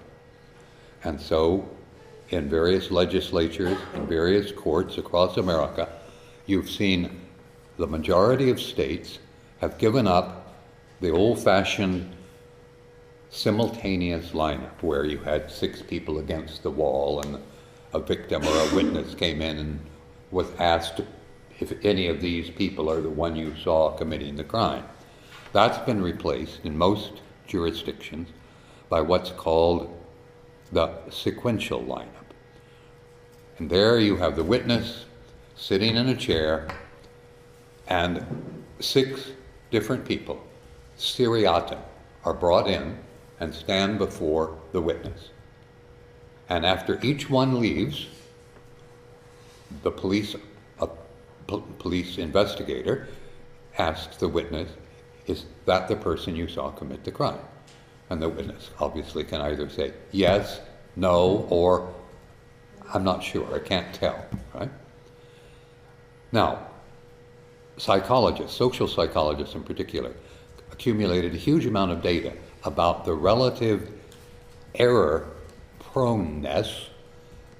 And so, in various legislatures, in various courts across America, you've seen the majority of states have given up the old-fashioned simultaneous lineup where you had 6 people against the wall and a victim or a witness came in and was asked if any of these people are the one you saw committing the crime. That's been replaced in most jurisdictions by what's called the sequential lineup. And there you have the witness sitting in a chair and 6 different people, seriatim, are brought in and stand before the witness. And after each one leaves, the police investigator asks the witness, is that the person you saw commit the crime? And the witness obviously can either say yes, no, or I'm not sure, I can't tell, right? Now, psychologists, social psychologists in particular, accumulated a huge amount of data about the relative error proneness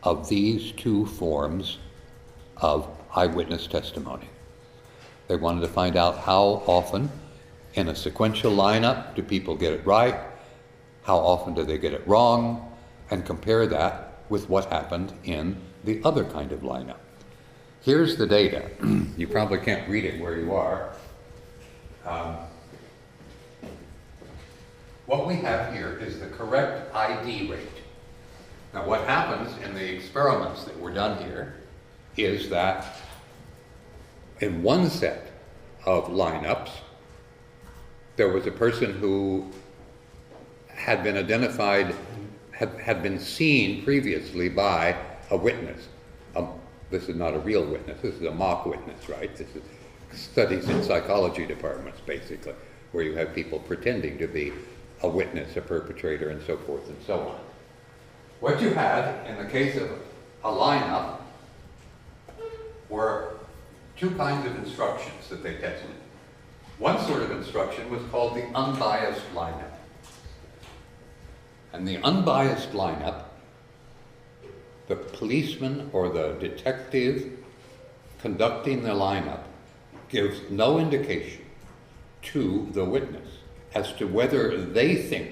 of these 2 forms of eyewitness testimony. They wanted to find out how often in a sequential lineup do people get it right, how often do they get it wrong, and compare that with what happened in the other kind of lineup. Here's the data. You probably can't read it where you are. What we have here is the correct ID rate. Now what happens in the experiments that were done here is that in one set of lineups, there was a person who had been identified, had been seen previously by a witness. This is not a real witness, this is a mock witness, right? This is studies in psychology departments, basically, where you have people pretending to be a witness, a perpetrator, and so forth and so on. What you had in the case of a lineup were two kinds of instructions that they tested. One sort of instruction was called the unbiased lineup. And the unbiased lineup, the policeman or the detective conducting the lineup gives no indication to the witness as to whether they think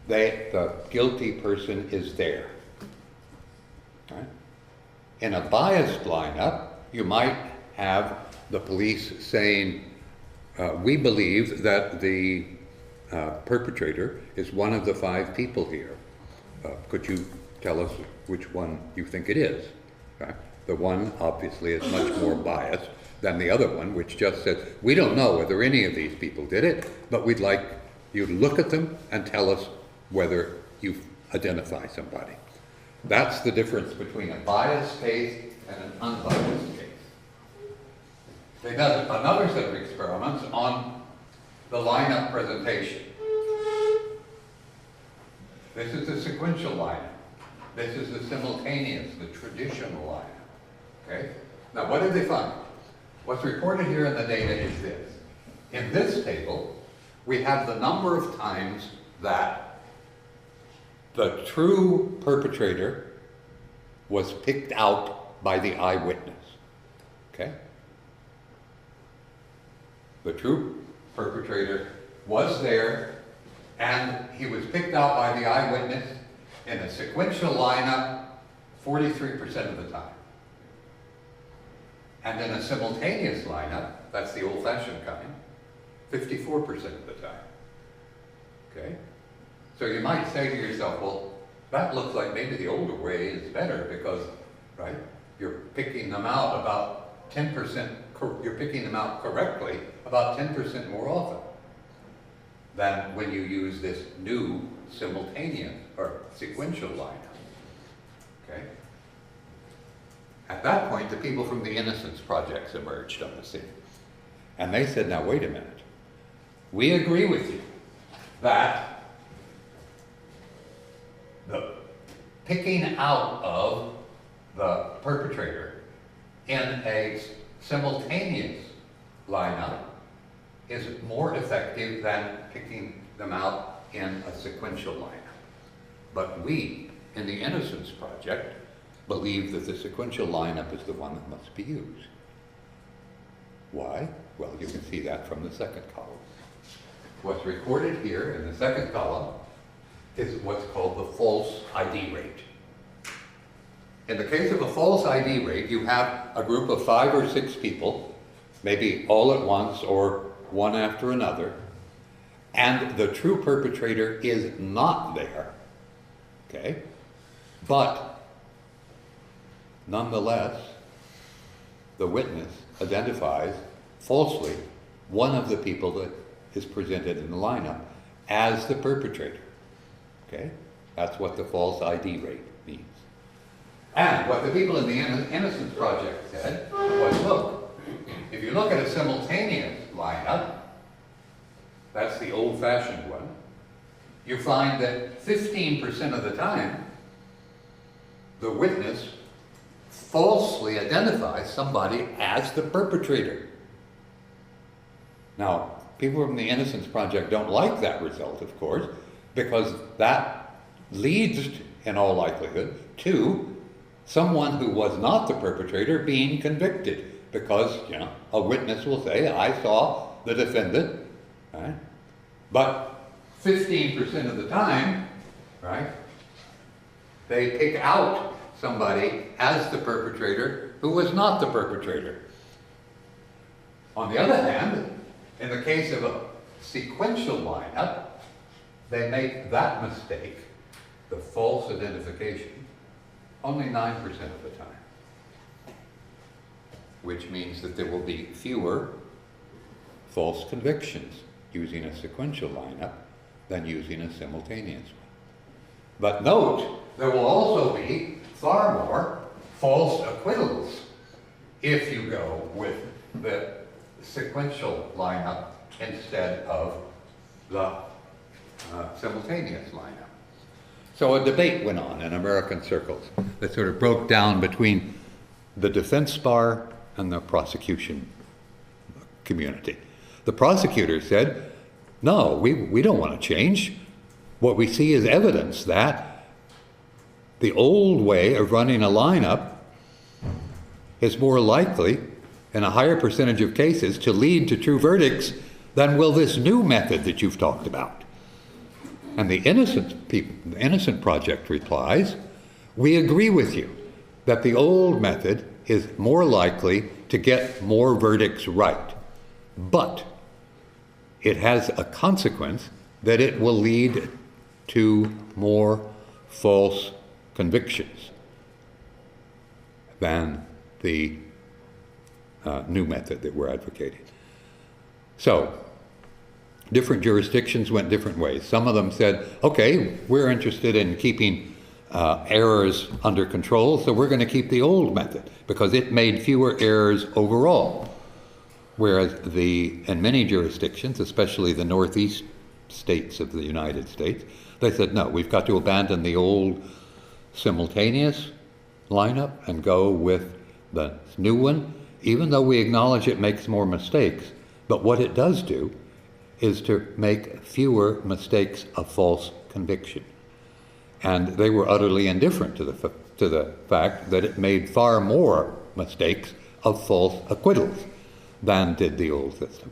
the guilty person is there. Right? In a biased lineup, you might have the police saying, we believe that the perpetrator is one of the 5 people here. Could you tell us which one you think it is? Right? The one obviously is much more biased than the other one, which just says, we don't know whether any of these people did it, but we'd like you to look at them and tell us whether you identify somebody. That's the difference between a biased case and an unbiased case. They did another set of experiments on the lineup presentation. This is the sequential lineup. This is the simultaneous, the traditional lineup. Okay? Now, what did they find? What's reported here in the data is this. In this table, we have the number of times that the true perpetrator was picked out by the eyewitness. Okay? The true perpetrator was there, and he was picked out by the eyewitness in a sequential lineup 43% of the time. And in a simultaneous lineup, that's the old-fashioned kind, 54% of the time. Okay? So you might say to yourself, well, that looks like maybe the older way is better because, right, you're picking them out about 10%, you're picking them out correctly about 10% more often than when you use this new simultaneous or sequential lineup. Okay? At that point, the people from the Innocence Projects emerged on the scene. And they said, now wait a minute. We agree with you that the picking out of the perpetrator in a simultaneous lineup is more effective than picking them out in a sequential lineup. But we, in the Innocence Project, believe that the sequential lineup is the one that must be used. Why? Well, you can see that from the second column. What's recorded here in the second column is what's called the false ID rate. In the case of a false ID rate, you have a group of 5 or 6 people, maybe all at once or one after another, and the true perpetrator is not there, okay? But nonetheless, the witness identifies falsely one of the people that is presented in the lineup as the perpetrator, okay? That's what the false ID rate means. And what the people in the Innocence Project said was, look, if you look at a simultaneous lineup, that's the old-fashioned one, you find that 15% of the time, the witness falsely identifies somebody as the perpetrator. Now, people from the Innocence Project don't like that result, of course, because that leads, in all likelihood, to someone who was not the perpetrator being convicted, because, you know, a witness will say, I saw the defendant, right? But 15% of the time, right, they pick out somebody as the perpetrator who was not the perpetrator. On the other hand, in the case of a sequential lineup, they make that mistake the false identification only 9% of the time, which means that there will be fewer false convictions using a sequential lineup than using a simultaneous one. But note, there will also be far more false acquittals if you go with the sequential lineup instead of the simultaneous lineup. So a debate went on in American circles that sort of broke down between the defense bar and the prosecution community. The prosecutors said, no, we don't want to change. What we see is evidence that the old way of running a lineup is more likely, in a higher percentage of cases, to lead to true verdicts than will this new method that you've talked about. And the Innocent Project replies, we agree with you that the old method is more likely to get more verdicts right, but it has a consequence that it will lead to more false convictions than the new method that we're advocating. So, different jurisdictions went different ways. Some of them said, okay, we're interested in keeping errors under control, so we're going to keep the old method because it made fewer errors overall. Whereas in many jurisdictions, especially the northeast states of the United States, they said, no, we've got to abandon the old simultaneous lineup and go with the new one, even though we acknowledge it makes more mistakes. But what it does do is to make fewer mistakes of false conviction. And they were utterly indifferent to the fact that it made far more mistakes of false acquittals than did the old system.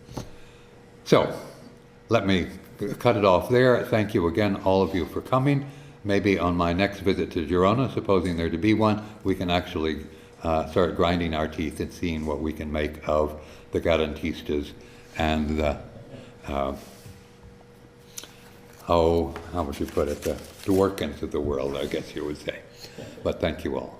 So, let me cut it off there. Thank you again, all of you, for coming. Maybe on my next visit to Girona, supposing there to be one, we can actually start grinding our teeth and seeing what we can make of the garantistas and the, how would you put it, the Dworkins of the world, I guess you would say. But thank you all.